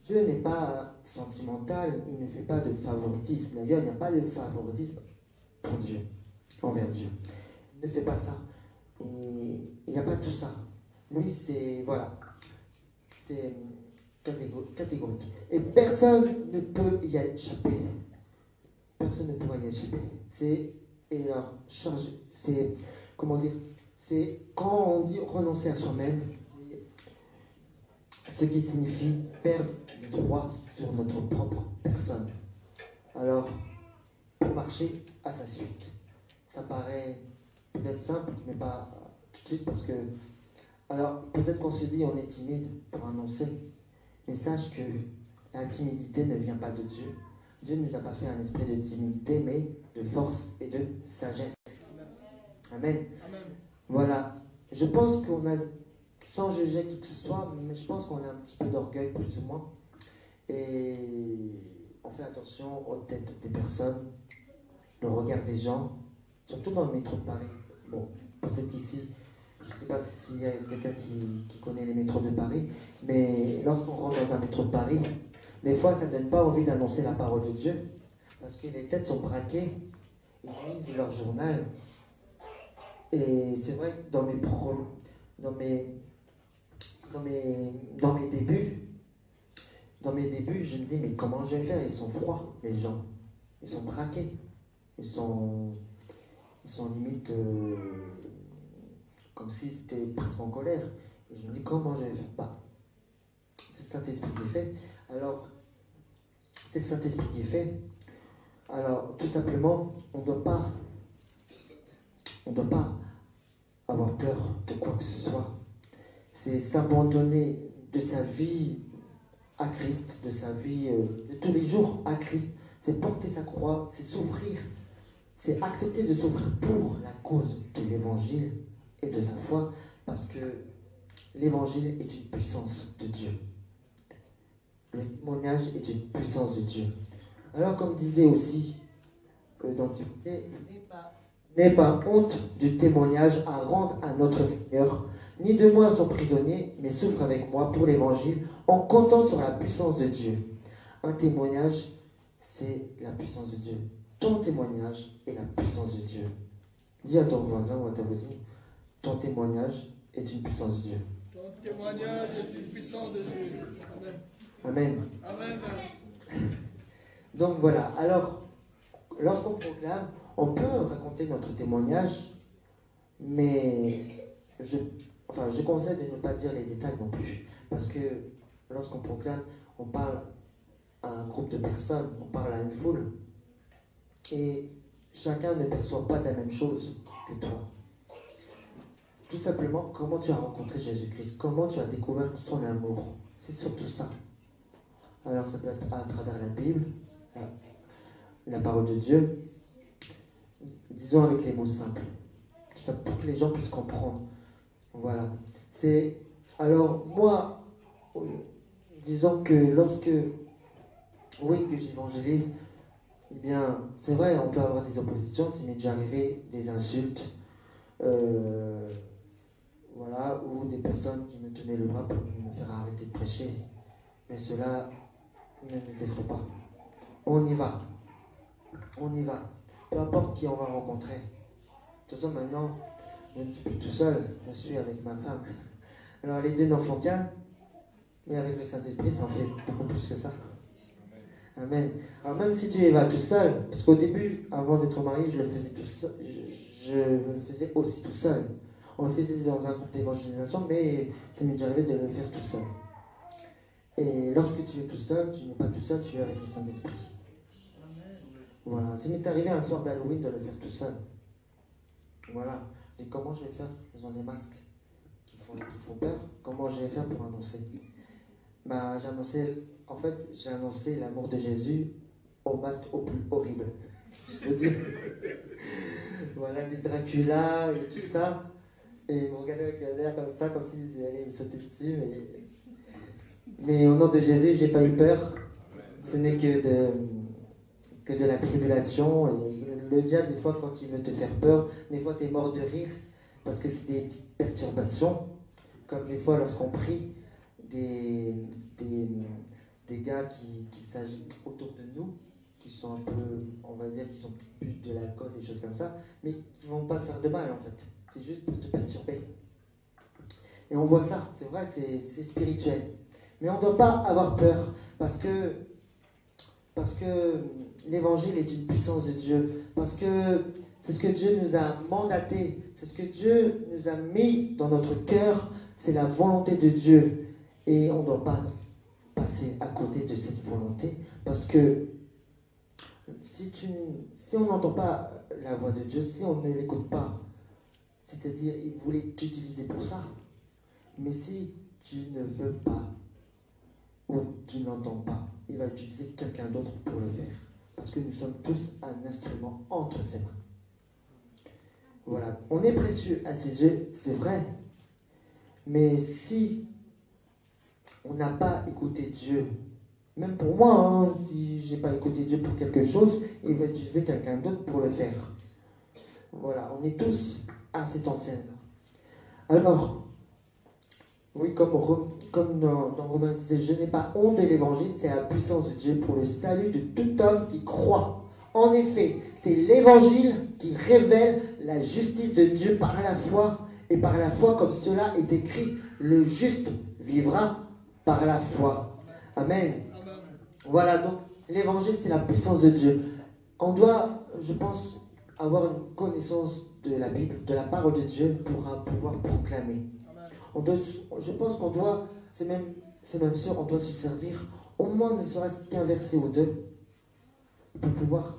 C: Dieu n'est pas sentimental, il ne fait pas de favoritisme. D'ailleurs, il n'y a pas de favoritisme pour Dieu, envers Dieu. Il ne fait pas ça. Il n'y a pas tout ça. Lui, c'est, voilà, c'est catégorique. Et personne ne peut y échapper. Personne ne pourra y échapper. Comment dire, c'est quand on dit renoncer à soi-même, ce qui signifie perdre les droits sur notre propre personne. Alors, pour marcher à sa suite. Ça paraît peut-être simple, mais pas tout de suite, parce que... Alors, peut-être qu'on se dit on est timide pour annoncer, mais sache que la timidité ne vient pas de Dieu. Dieu ne nous a pas fait un esprit de timidité, mais de force et de sagesse. Amen. Amen. Voilà. Je pense qu'on a, sans juger qui que ce soit, mais je pense qu'on a un petit peu d'orgueil, plus ou moins. Et on fait attention aux têtes des personnes, le regard des gens, surtout dans le métro de Paris. Bon, peut-être qu'ici, je ne sais pas s'il y a quelqu'un qui connaît les métros de Paris, mais lorsqu'on rentre dans un métro de Paris, Des fois, ça ne donne pas envie d'annoncer la parole de Dieu, parce que les têtes sont braquées, ils lisent leur journal. Et c'est vrai que dans mes débuts, je me dis, mais comment je vais faire? Ils sont froids, les gens. Ils sont braqués. Ils sont limite comme s'ils étaient presque en colère. Et je me dis, comment je vais faire? Bah, c'est le Saint-Esprit qui fait. Alors, c'est le Saint-Esprit qui fait. Alors, tout simplement, on ne doit pas avoir peur de quoi que ce soit. C'est s'abandonner de sa vie à Christ, de sa vie de tous les jours à Christ. C'est porter sa croix, c'est souffrir, c'est accepter de souffrir pour la cause de l'évangile et de sa foi, parce que l'évangile est une puissance de Dieu. Le témoignage est une puissance de Dieu. Alors, comme disait aussi dans Timothée, n'aie pas honte du témoignage à rendre à notre Seigneur, ni de moi son prisonnier, mais souffre avec moi pour l'évangile, en comptant sur la puissance de Dieu. Un témoignage, c'est la puissance de Dieu. Ton témoignage est la puissance de Dieu. Dis à ton voisin ou à ta voisine, ton témoignage est une puissance de Dieu.
E: Ton témoignage est une puissance de Dieu.
C: Amen.
E: Amen.
C: Donc voilà, alors, lorsqu'on proclame, on peut raconter notre témoignage, mais je conseille de ne pas dire les détails non plus. Parce que lorsqu'on proclame, on parle à un groupe de personnes, on parle à une foule. Et chacun ne perçoit pas la même chose que toi. Tout simplement, comment tu as rencontré Jésus-Christ, comment tu as découvert son amour. C'est surtout ça. Alors ça peut être à travers la Bible, la parole de Dieu, disons avec les mots simples. Tout ça pour que les gens puissent comprendre. Voilà. Alors moi, disons que que j'évangélise, eh bien, c'est vrai, on peut avoir des oppositions, ça m'est déjà arrivé, des insultes, voilà, ou des personnes qui me tenaient le bras pour me faire arrêter de prêcher. Mais cela ne nous effraie pas. On y va. On y va. Peu importe qui on va rencontrer. De toute façon, maintenant, je ne suis plus tout seul, je suis avec ma femme. Alors, les deux n'en font qu'un, mais avec le Saint-Esprit, ça en fait beaucoup plus que ça. Amen. Alors, même si tu y vas tout seul, parce qu'au début, avant d'être marié, je le faisais tout seul, je le faisais aussi tout seul. On le faisait dans un groupe d'évangélisation, mais ça m'est déjà arrivé de le faire tout seul. Et lorsque tu es tout seul, tu n'es pas tout seul, tu es avec le Saint-Esprit. Voilà. Ça m'est arrivé un soir d'Halloween de le faire tout seul. Voilà. Et comment je vais faire? Ils ont des masques qui font peur. Comment je vais faire pour annoncer? Bah, j'ai annoncé l'amour de Jésus au masque au plus horrible, si je peux dire. Voilà, des Dracula et tout ça. Et ils me regardaient avec le nerf comme ça, comme s'ils allaient me sauter dessus. Mais au nom de Jésus, j'ai pas eu peur. Ce n'est que de la tribulation. Et le diable, des fois, quand il veut te faire peur, des fois, tu es mort de rire parce que c'est des petites perturbations. Comme des fois, lorsqu'on prie, des gars qui s'agitent autour de nous, qui sont un peu, on va dire, qui sont petites de l'alcool, des choses comme ça, mais qui vont pas faire de mal, en fait. C'est juste pour te perturber. Et on voit ça, c'est vrai, c'est spirituel. Mais on ne doit pas avoir peur, parce que l'évangile est une puissance de Dieu, parce que c'est ce que Dieu nous a mandaté, c'est ce que Dieu nous a mis dans notre cœur, c'est la volonté de Dieu. Et on ne doit pas passer à côté de cette volonté, parce que si on n'entend pas la voix de Dieu, si on ne l'écoute pas, c'est-à-dire il voulait t'utiliser pour ça, mais si tu ne veux pas, ou tu n'entends pas, il va utiliser quelqu'un d'autre pour le faire. Parce que nous sommes tous un instrument entre ses mains. Voilà. On est précieux à ses yeux, c'est vrai. Mais si on n'a pas écouté Dieu, même pour moi, hein, si je n'ai pas écouté Dieu pour quelque chose, il va utiliser quelqu'un d'autre pour le faire. Voilà. On est tous à cette ancienne. Alors, oui, comme comme dans Romains disait, je n'ai pas honte de l'évangile, c'est la puissance de Dieu pour le salut de tout homme qui croit. En effet, c'est l'évangile qui révèle la justice de Dieu par la foi, et par la foi, comme cela est écrit, le juste vivra par la foi. Amen. Voilà, donc l'évangile, c'est la puissance de Dieu. On doit, je pense, avoir une connaissance de la Bible, de la parole de Dieu, pour pouvoir proclamer. Je pense qu'on doit, c'est même sûr, on doit se servir au moins ne serait-ce qu'un verset ou deux pour pouvoir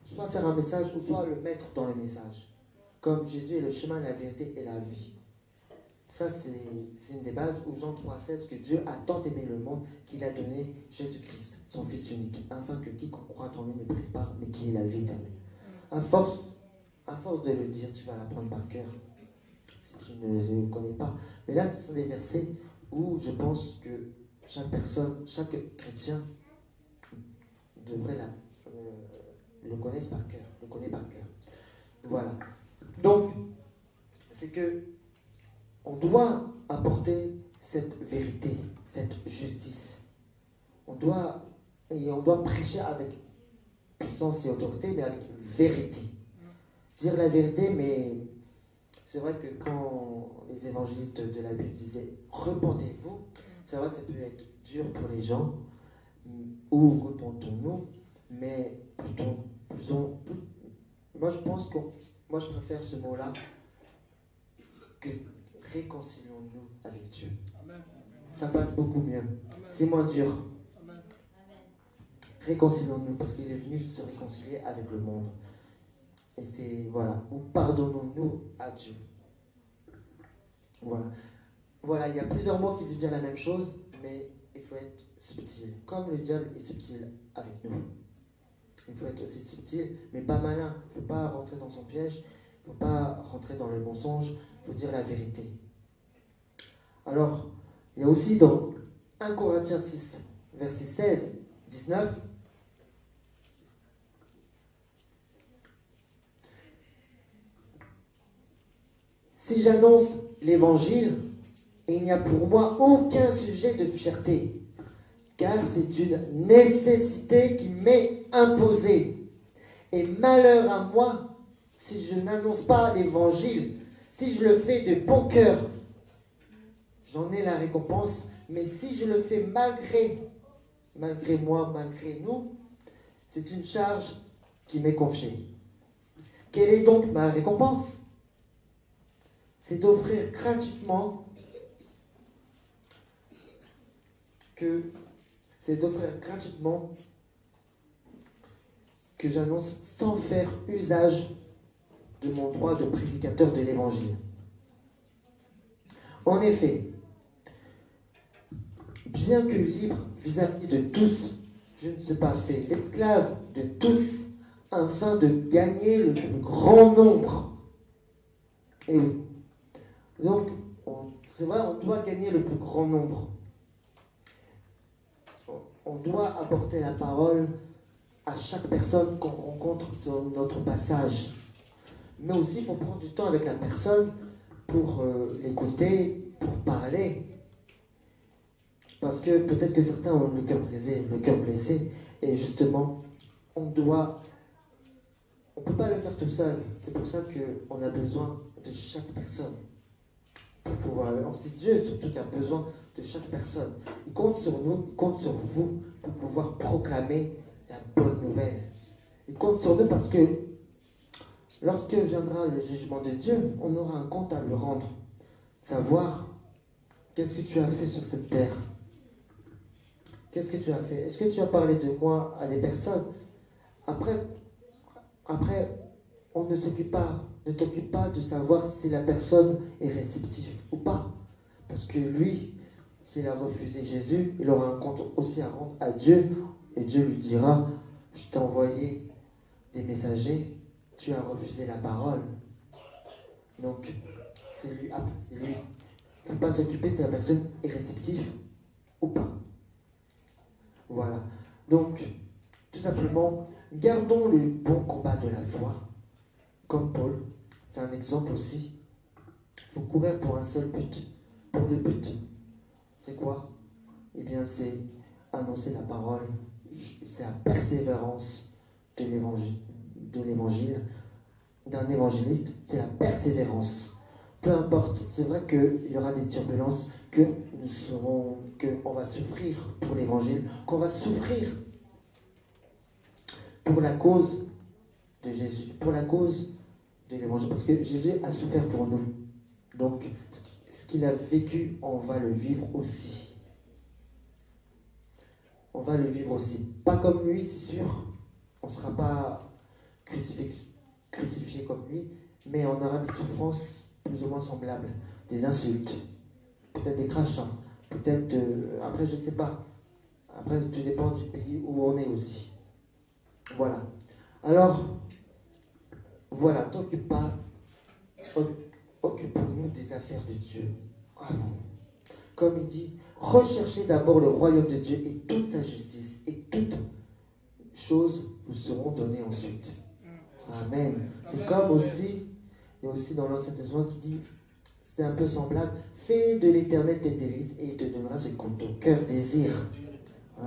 C: soit faire un message ou soit le mettre dans le message. Comme Jésus est le chemin, la vérité et la vie. Ça, c'est une des bases où Jean 3,16, que Dieu a tant aimé le monde qu'il a donné Jésus-Christ, son Fils unique, afin que quiconque croit en lui ne périsse pas, mais qu'il ait la vie éternelle. À force de le dire, tu vas l'apprendre par cœur, si tu ne le connais pas. Mais là, ce sont des versets où je pense que chaque personne, chaque chrétien devrait le connaître par cœur. Voilà. Donc, c'est que on doit apporter cette vérité, cette justice. On doit prêcher avec puissance et autorité, mais avec vérité. Dire la vérité, mais c'est vrai que quand les évangélistes de la Bible disaient « repentez-vous », c'est vrai que ça peut être dur pour les gens, ou « repentons-nous », mais moi je préfère ce mot-là que « réconcilions-nous avec Dieu ». Ça passe beaucoup mieux. C'est moins dur. Réconcilions-nous, parce qu'il est venu se réconcilier avec le monde. Et c'est, voilà, ou pardonnons-nous à Dieu. Voilà, il y a plusieurs mots qui veulent dire la même chose, mais il faut être subtil. Comme le diable est subtil avec nous. Il faut être aussi subtil, mais pas malin. Il ne faut pas rentrer dans son piège, il ne faut pas rentrer dans le mensonge, il faut dire la vérité. Alors, il y a aussi dans 1 Corinthiens 6, versets 16, 19, si j'annonce l'évangile, il n'y a pour moi aucun sujet de fierté, car c'est une nécessité qui m'est imposée. Et malheur à moi si je n'annonce pas l'évangile, si je le fais de bon cœur, j'en ai la récompense, mais si je le fais malgré moi, malgré nous, c'est une charge qui m'est confiée. Quelle est donc ma récompense? C'est d'offrir gratuitement que j'annonce sans faire usage de mon droit de prédicateur de l'évangile. En effet, bien que libre vis-à-vis de tous, je ne suis pas fait l'esclave de tous afin de gagner le plus grand nombre. Et oui. Donc, c'est vrai, on doit gagner le plus grand nombre. On doit apporter la parole à chaque personne qu'on rencontre sur notre passage. Mais aussi, il faut prendre du temps avec la personne pour l'écouter, pour parler. Parce que peut-être que certains ont le cœur blessé. Et justement, on ne peut pas le faire tout seul. C'est pour ça qu'on a besoin de chaque personne. Pour pouvoir, c'est Dieu surtout qui a besoin de chaque personne. Il compte sur nous, il compte sur vous pour pouvoir proclamer la bonne nouvelle. Il compte sur nous parce que lorsque viendra le jugement de Dieu, on aura un compte à lui rendre. Savoir qu'est-ce que tu as fait sur cette terre. Qu'est-ce que tu as fait? Est-ce que tu as parlé de moi à des personnes? Après, on ne t'occupe pas de savoir si la personne est réceptive ou pas. Parce que lui, s'il a refusé Jésus, il aura un compte aussi à rendre à Dieu. Et Dieu lui dira, je t'ai envoyé des messagers, tu as refusé la parole. Donc, c'est lui. Il ne faut pas s'occuper si la personne est réceptive ou pas. Voilà. Donc, tout simplement, gardons le bon combat de la foi. Comme Paul, c'est un exemple aussi. Il faut courir pour un seul but, pour le but c'est quoi? Eh bien, c'est annoncer la parole, c'est la persévérance de l'évangile, d'un évangéliste, c'est la persévérance. Peu importe, c'est vrai qu'il y aura des turbulences, qu'on va souffrir pour l'évangile, qu'on va souffrir pour la cause de Jésus, pour la cause de l'évangile, parce que Jésus a souffert pour nous. Donc, ce qu'il a vécu, on va le vivre aussi. On va le vivre aussi. Pas comme lui, c'est sûr. On ne sera pas crucifié comme lui, mais on aura des souffrances plus ou moins semblables. Des insultes, peut-être des crachats, peut-être... après, je ne sais pas. Après, tout dépend du pays où on est aussi. Voilà. Alors, voilà, occupons-nous des affaires de Dieu avant. Comme il dit, recherchez d'abord le royaume de Dieu et toute sa justice, et toutes choses vous seront données ensuite. Amen. C'est comme aussi, il y a aussi dans l'Ancien Testament qui dit, c'est un peu semblable, fais de l'Éternel tes délices et il te donnera ce que ton cœur désire.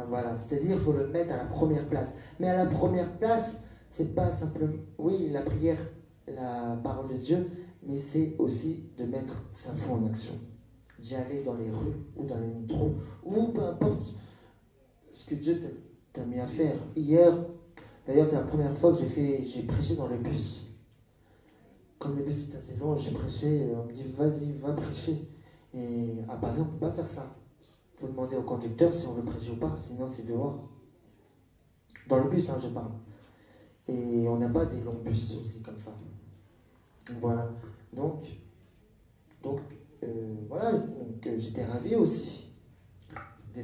C: Voilà, c'est-à-dire qu'il faut le mettre à la première place. Mais à la première place, c'est pas simplement, oui, la prière, la parole de Dieu, mais c'est aussi de mettre sa foi en action. D'y aller dans les rues ou dans les métros, ou peu importe ce que Dieu t'a mis à faire. Hier, d'ailleurs, c'est la première fois que j'ai prêché dans le bus. Comme le bus est assez long, j'ai prêché, on me dit vas-y, va prêcher. Et à Paris, on ne peut pas faire ça. Il faut demander au conducteur si on veut prêcher ou pas, sinon c'est dehors. Dans le bus, je parle. Et on n'a pas des longs bus aussi comme ça. Voilà. Donc j'étais ravi aussi. Et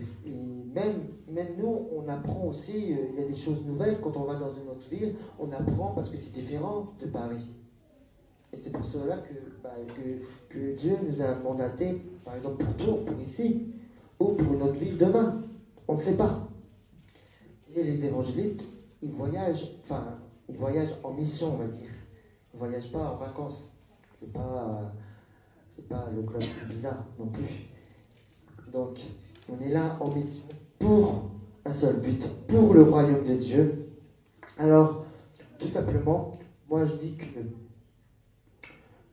C: même nous, on apprend aussi, il y a des choses nouvelles quand on va dans une autre ville, on apprend parce que c'est différent de Paris. Et c'est pour cela que Dieu nous a mandaté, par exemple pour Tours, pour ici, ou pour une autre ville demain. On ne sait pas. Et les évangélistes, ils voyagent en mission, on va dire. Ils ne voyagent pas en vacances. C'est pas le club bizarre non plus. Donc, on est là en mission pour un seul but, pour le royaume de Dieu. Alors, tout simplement, moi je dis que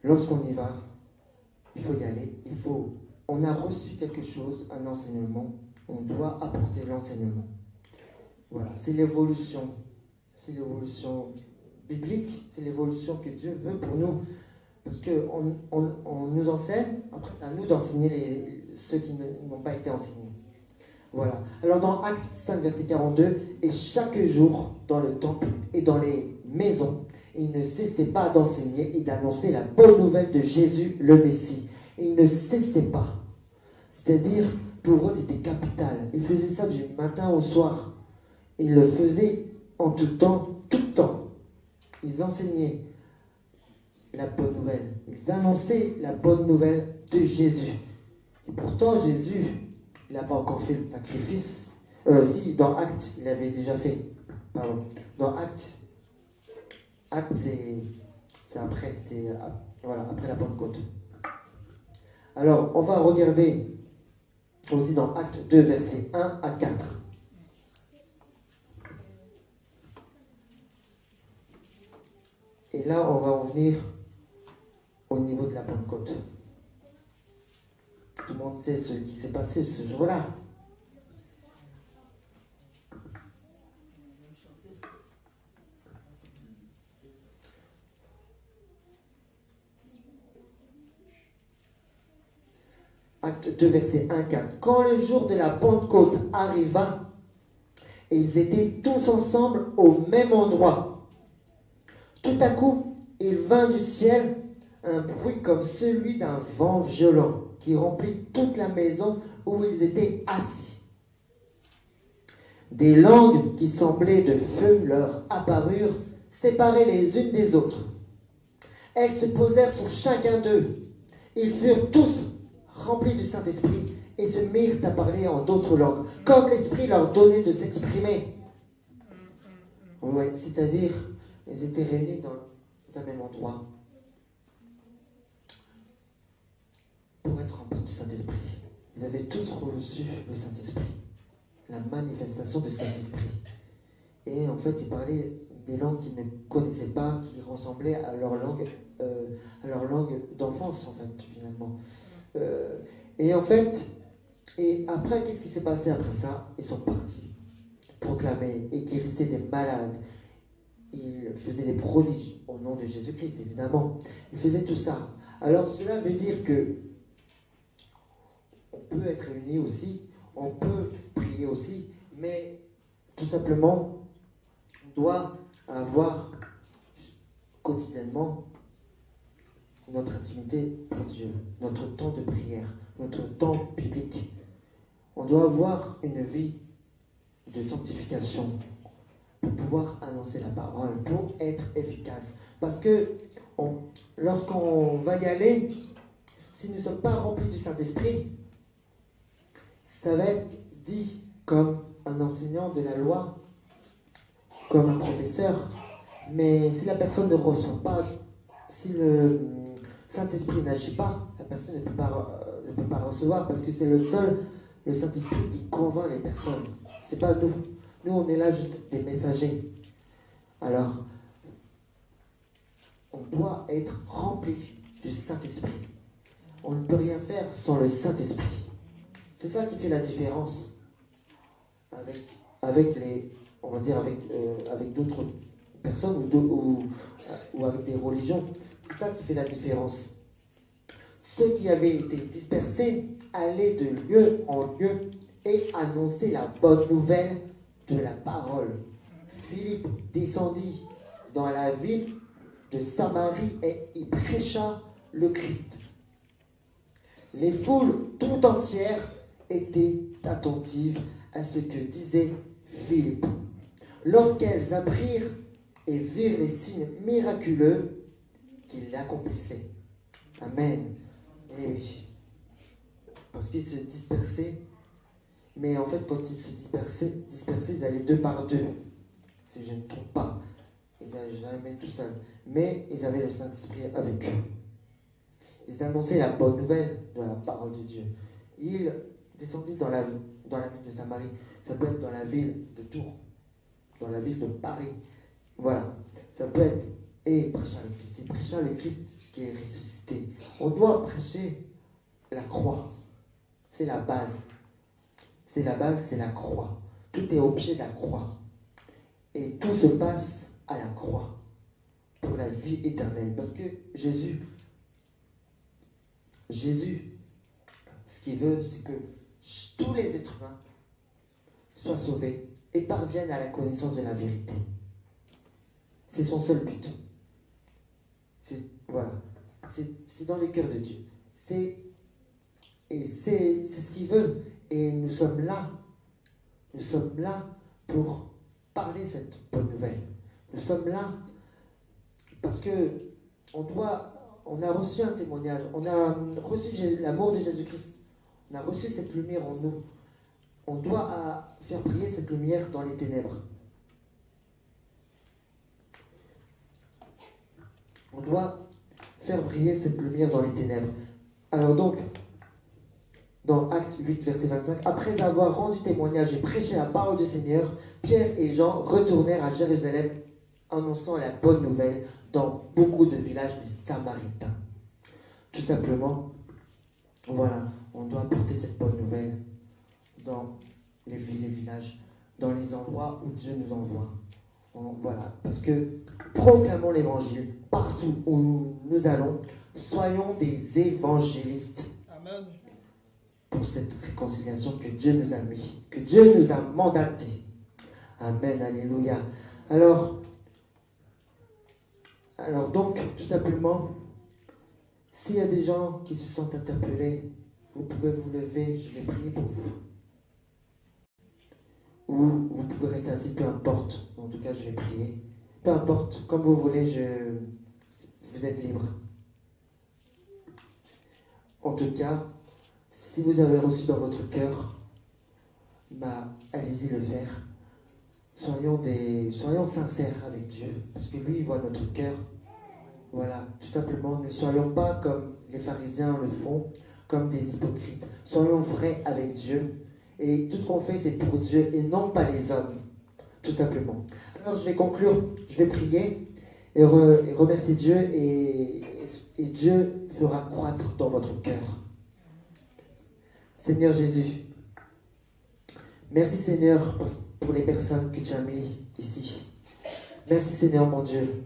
C: lorsqu'on y va, il faut y aller, on a reçu quelque chose, un enseignement, on doit apporter l'enseignement. Voilà, c'est l'évolution biblique, c'est l'évolution que Dieu veut pour nous. Parce qu'on nous enseigne, après c'est à nous d'enseigner ceux qui n'ont pas été enseignés. Voilà. Alors dans Actes 5, verset 42, et chaque jour dans le temple et dans les maisons, il ne cessait pas d'enseigner et d'annoncer la bonne nouvelle de Jésus le Messie. Et il ne cessait pas. C'est-à-dire, pour eux, c'était capital. Ils faisaient ça du matin au soir. Ils le faisaient en tout temps, tout le temps. Ils enseignaient la bonne nouvelle. Ils annonçaient la bonne nouvelle de Jésus. Et pourtant, Jésus, il n'a pas encore fait le sacrifice. Si, dans Actes, il avait déjà fait. Pardon. Dans Actes, c'est après, après la Pentecôte. Alors, on va regarder aussi dans Actes 2, versets 1 à 4. Et là, on va en venir au niveau de la Pentecôte. Tout le monde sait ce qui s'est passé ce jour-là. Acte 2, verset 1, 4. Quand le jour de la Pentecôte arriva, et ils étaient tous ensemble au même endroit, tout à coup, il vint du ciel un bruit comme celui d'un vent violent qui remplit toute la maison où ils étaient assis. Des langues qui semblaient de feu leur apparurent, séparées les unes des autres. Elles se posèrent sur chacun d'eux. Ils furent tous remplis du Saint-Esprit et se mirent à parler en d'autres langues, comme l'Esprit leur donnait de s'exprimer. Oui, c'est-à-dire, ils étaient réunis dans un même endroit pour être remplis du Saint-Esprit. ils avaient tous reçu le Saint-Esprit, la manifestation du Saint-Esprit. Et en fait, ils parlaient des langues qu'ils ne connaissaient pas, qui ressemblaient à leur langue d'enfance, en fait, finalement. Et en fait, et après, qu'est-ce qui s'est passé après ça? Ils sont partis proclamer et guérissaient des malades. Ils faisaient des prodiges au nom de Jésus-Christ, évidemment. Ils faisaient tout ça. Alors, cela veut dire que on peut être réunis aussi, on peut prier aussi, mais tout simplement, on doit avoir quotidiennement notre intimité pour Dieu, notre temps de prière, notre temps biblique. On doit avoir une vie de sanctification pour pouvoir annoncer la parole, pour être efficace. Parce que lorsqu'on va y aller, si nous ne sommes pas remplis du Saint-Esprit, ça va être dit comme un enseignant de la loi, comme un professeur. Mais si la personne ne ressent pas, si le Saint-Esprit n'agit pas, la personne ne peut pas recevoir, parce que c'est le Saint-Esprit qui convainc les personnes. C'est pas nous. Nous, on est là juste des messagers. Alors, on doit être rempli du Saint-Esprit. On ne peut rien faire sans le Saint-Esprit. C'est ça qui fait la différence avec d'autres personnes ou avec des religions. C'est ça qui fait la différence. Ceux qui avaient été dispersés allaient de lieu en lieu et annonçaient la bonne nouvelle de la parole. Philippe descendit dans la ville de Samarie et y prêcha le Christ. Les foules tout entières étaient attentives à ce que disait Philippe. Lorsqu'elles apprirent et virent les signes miraculeux qu'il accomplisait. Amen. Eh oui. Parce qu'ils se dispersaient. Mais en fait, quand ils se dispersaient, ils allaient deux par deux. Si je ne me trompe pas. Ils n'allaient jamais tout seuls. Mais ils avaient le Saint-Esprit avec eux. Ils annonçaient la bonne nouvelle de la parole de Dieu. Ils descendaient dans la ville de Samarie. Ça peut être dans la ville de Tours. Dans la ville de Paris. Voilà. Ça peut être... Et prêcha le Christ. Il prêcha le Christ qui est ressuscité. On doit prêcher la croix. C'est la base. C'est la base, c'est la croix. Tout est au pied de la croix. Et tout se passe à la croix. Pour la vie éternelle. Parce que Jésus, ce qu'il veut, c'est que tous les êtres humains soient sauvés et parviennent à la connaissance de la vérité. C'est son seul but. Voilà. C'est dans le cœur de Dieu. C'est ce qu'il veut. Et nous sommes là. Nous sommes là pour parler cette bonne nouvelle. Nous sommes là parce que on a reçu un témoignage. On a reçu l'amour de Jésus-Christ. On a reçu cette lumière en nous. On doit faire briller cette lumière dans les ténèbres. On doit faire briller cette lumière dans les ténèbres. Alors donc, dans Acte 8, verset 25, après avoir rendu témoignage et prêché la parole du Seigneur, Pierre et Jean retournèrent à Jérusalem, annonçant la bonne nouvelle dans beaucoup de villages des Samaritains. Tout simplement, voilà, on doit porter cette bonne nouvelle dans les villes et villages, dans les endroits où Dieu nous envoie. Voilà, parce que proclamons l'évangile partout où nous allons, soyons des évangélistes.
E: Amen.
C: Pour cette réconciliation que Dieu nous a mis, que Dieu nous a mandaté. Amen, alléluia. Alors donc, tout simplement, s'il y a des gens qui se sentent interpellés, vous pouvez vous lever, je vais prier pour vous. Ou vous pouvez rester assis, peu importe. En tout cas, je vais prier. Peu importe, comme vous voulez, vous êtes libre. En tout cas, si vous avez reçu dans votre cœur, allez-y le faire. Soyons sincères avec Dieu, parce que lui, il voit notre cœur. Voilà, tout simplement, ne soyons pas comme les pharisiens le font, comme des hypocrites. Soyons vrais avec Dieu. Et tout ce qu'on fait, c'est pour Dieu et non pas les hommes. Tout simplement. Alors je vais conclure, je vais prier et remercier Dieu et Dieu fera croître dans votre cœur. Seigneur Jésus, merci Seigneur pour les personnes que tu as mis ici. Merci Seigneur mon Dieu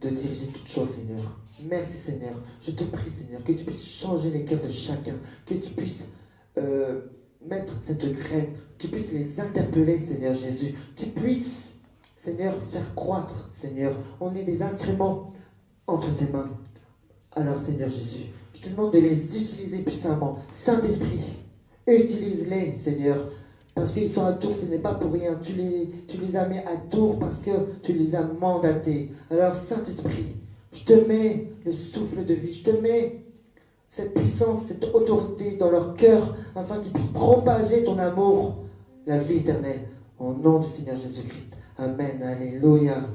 C: de diriger toutes choses Seigneur. Merci Seigneur. Je te prie Seigneur que tu puisses changer les cœurs de chacun, que tu puisses mettre cette graine, tu puisses les interpeller Seigneur Jésus, tu puisses Seigneur faire croître Seigneur. On est des instruments entre tes mains. Alors Seigneur Jésus, je te demande de les utiliser puissamment. Saint-Esprit, utilise-les Seigneur. Parce qu'ils sont à Tours, ce n'est pas pour rien. Tu les as mis à Tours parce que tu les as mandatés. Alors Saint-Esprit, je te mets le souffle de vie, je te mets cette puissance, cette autorité dans leur cœur, afin qu'ils puissent propager ton amour, la vie éternelle. Au nom du Seigneur Jésus-Christ. Amen. Alléluia. Amen.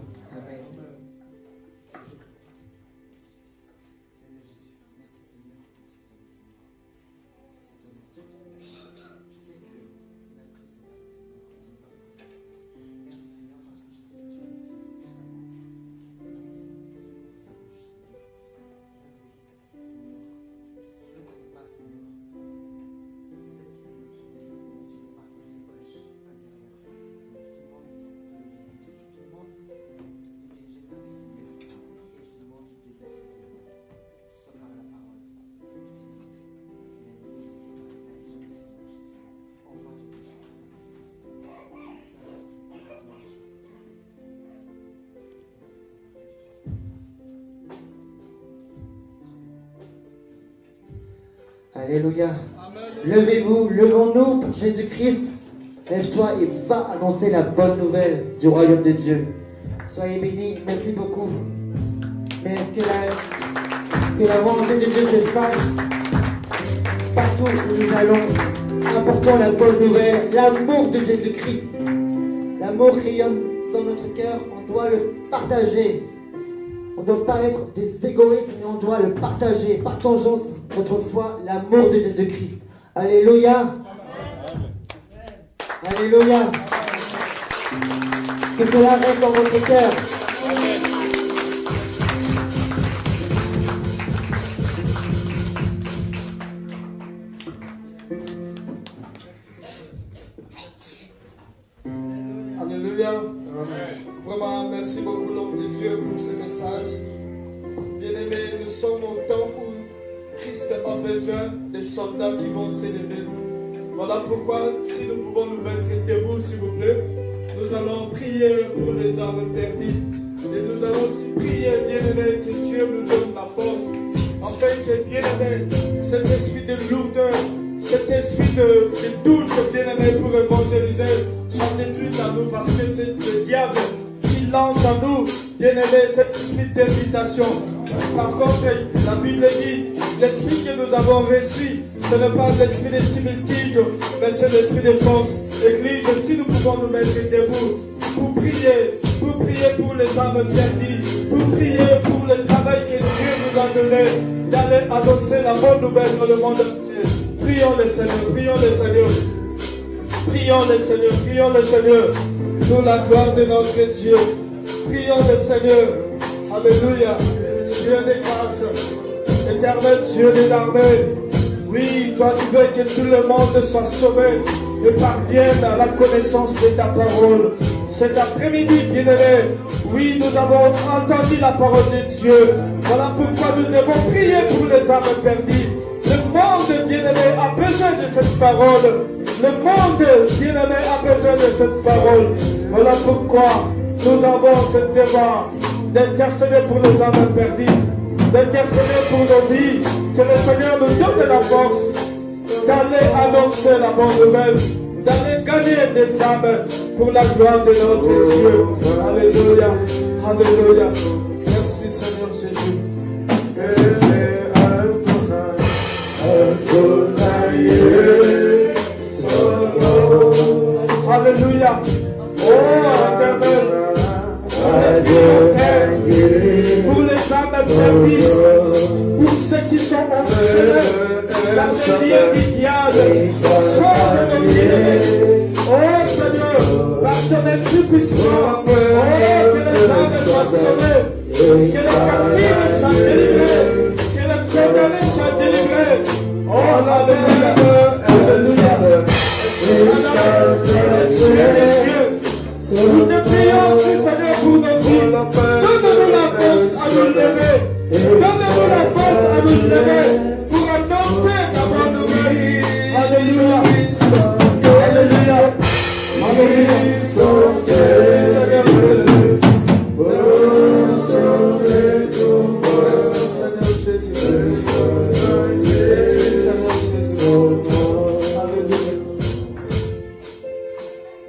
C: Alléluia. Levez-vous, levons-nous pour Jésus-Christ. Lève-toi et va annoncer la bonne nouvelle du royaume de Dieu. Soyez bénis. Merci beaucoup. Mais que la volonté de Dieu se fasse partout où nous allons. Apportons la bonne nouvelle, l'amour de Jésus-Christ. L'amour rayonne dans notre cœur. On doit le partager. On ne doit pas être des égoïstes, mais on doit le partager. Partageons notre foi, l'amour de Jésus-Christ. Alléluia. Alléluia. Que cela reste dans votre cœur.
E: Alléluia. Vraiment, merci beaucoup l'homme de Dieu pour ce message. Bien-aimés, nous sommes au temps où Christ a besoin des soldats qui vont s'élever. Voilà pourquoi, si nous pouvons nous mettre debout, s'il vous plaît, nous allons prier pour les âmes perdues. Et nous allons aussi prier, bien-aimés, que Dieu nous donne la force, afin que, bien-aimés, cet esprit de lourdeur, cet esprit de doute, bien-aimés, pour évangéliser, soit détruit à nous, parce que c'est le diable qui lance à nous, bien-aimés, cet esprit d'invitation. Par contre, la Bible dit, l'esprit que nous avons reçu, ce n'est pas l'esprit de timidité, mais c'est l'esprit de force. Église, si nous pouvons nous mettre debout pour prier pour les âmes perdues, pour prier pour le travail que Dieu nous a donné, d'aller annoncer la bonne nouvelle dans le monde entier. Prions le Seigneur, prions le Seigneur, prions le Seigneur, prions le Seigneur, pour la gloire de notre Dieu. Prions le Seigneur, alléluia. Dieu des grâces, éternel Dieu des armées. Oui, toi tu veux que tout le monde soit sauvé et parvienne à la connaissance de ta parole. Cet après-midi, bien-aimé, oui, nous avons entendu la parole de Dieu. Voilà pourquoi nous devons prier pour les âmes perdues. Le monde, bien-aimé, a besoin de cette parole. Le monde, bien-aimé, a besoin de cette parole. Voilà pourquoi nous avons ce devoir d'intercéder pour les âmes perdues, d'intercéder pour nos vies, que le Seigneur nous donne la force d'aller annoncer la bonne nouvelle, d'aller gagner des âmes pour la gloire de notre Dieu. Alléluia, alléluia. Merci Seigneur Jésus. Alléluia. Oh, éternel. Pour les âmes perdues, pour ceux qui sont en chemin, dans les lieux du diable. Sauve nos bien-aimés. Oh Seigneur, par ton esprit puissant, oh, que les âmes soient sauvées, que les captifs soient délivrés, que les condamnés soient délivrés. Oh, alléluia, alléluia. Nous te prions, Seigneur, pour nos vies. Donne-nous la force à nous lever. Donne-nous la force à nous lever pour annoncer ta bonne nouvelle. Alléluia. Alléluia. Alléluia. Seigneur Jésus. Merci Seigneur Jésus.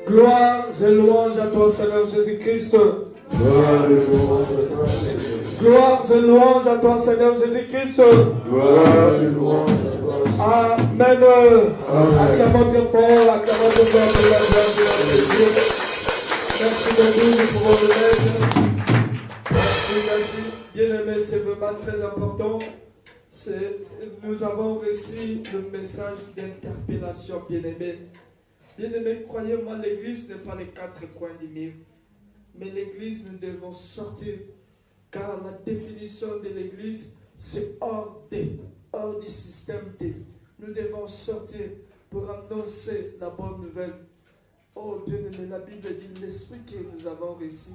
E: Gloire et louange à toi, Seigneur Jésus-Christ.
A: Gloire et louange à toi, Seigneur.
E: Gloire et louange à toi, Seigneur Jésus-Christ.
A: Gloire et louange à toi, Seigneur.
E: Amen. Acclamons très fort, acclamons très fort pour la gloire de Dieu. Merci beaucoup, nous pouvons le mettre. Merci, merci. Bien-aimé, c'est vraiment très important. Nous avons reçu le message d'interpellation, bien-aimé. Bien-aimés, croyez-moi, l'église n'est pas les quatre coins du mur. Mais l'église, nous devons sortir. Car la définition de l'église, c'est hors du système D. Nous devons sortir pour annoncer la bonne nouvelle. Oh, bien-aimés, la Bible dit l'esprit que nous avons reçu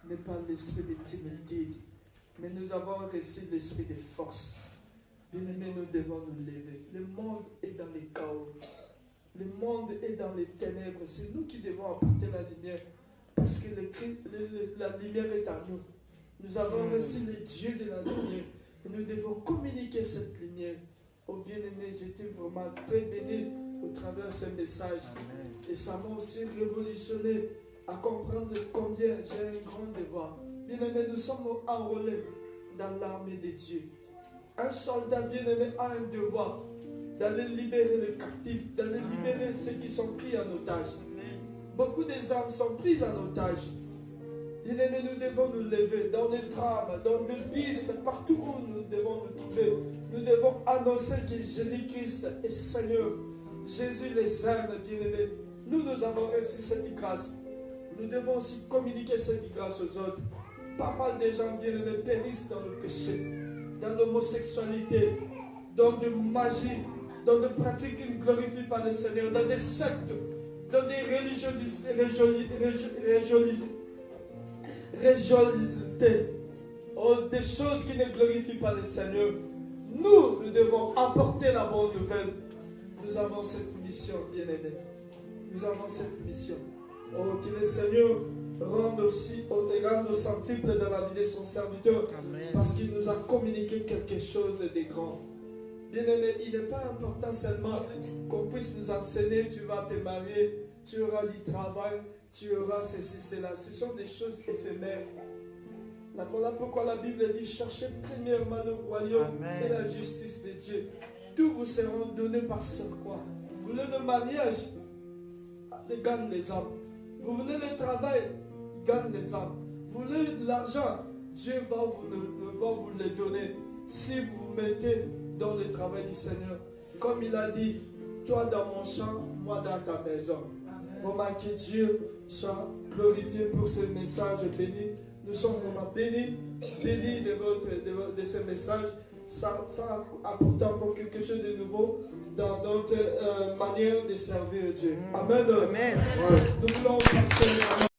E: n'est pas l'esprit de timidité, mais nous avons reçu l'esprit de force. Bien-aimés, nous devons nous lever. Le monde est dans les chaos. Le monde est dans les ténèbres. C'est nous qui devons apporter la lumière. Parce que la lumière est en nous. Nous avons reçu le Dieu de la lumière. Et nous devons communiquer cette lumière. Oh bien-aimé, j'étais vraiment très béni au travers de ce message. Et ça m'a aussi révolutionné à comprendre combien j'ai un grand devoir. Bien-aimé, nous sommes enrôlés dans l'armée de Dieu. Un soldat bien-aimé a un devoir d'aller libérer les captifs, d'aller libérer ceux qui sont pris en otage. Beaucoup des âmes sont prises en otage. Bien-aimés, nous devons nous lever dans les drames, dans les bus, partout où nous devons nous trouver. Nous devons annoncer que Jésus-Christ est Seigneur. Jésus les aime, bien-aimés. Nous avons reçu cette grâce. Nous devons aussi communiquer cette grâce aux autres. Pas mal de gens, bien-aimés, périssent dans le péché, dans l'homosexualité, dans de magie, dans des pratiques qui ne glorifient pas le Seigneur, dans des sectes, dans des religiosités, des choses qui ne glorifient pas le Seigneur. Nous devons apporter la bonne nouvelle. Nous avons cette mission, bien-aimés. Nous avons cette mission. Oh, que le Seigneur rende aussi au centuple dans la vie de son serviteur. Amen. Parce qu'il nous a communiqué quelque chose de grand. Bien-aimé, il n'est pas important seulement qu'on puisse nous enseigner, tu vas te marier, tu auras du travail, tu auras ceci, cela. Ce sont des choses éphémères. Voilà pourquoi la Bible dit, cherchez premièrement le royaume et la justice de Dieu. Tout vous sera donné par ce quoi. Vous voulez le mariage, gagne les âmes. Vous voulez le travail, gagne les âmes. Vous voulez l'argent, Dieu va vous le donner. Si vous vous mettez dans le travail du Seigneur, comme il a dit, toi dans mon champ, moi dans ta maison. Vraiment que Dieu soit glorifié pour ce message béni. Nous sommes vraiment bénis de ce message. Ça apporte encore quelque chose de nouveau dans notre manière de servir Dieu. Amen. Amen. Nous voulons passer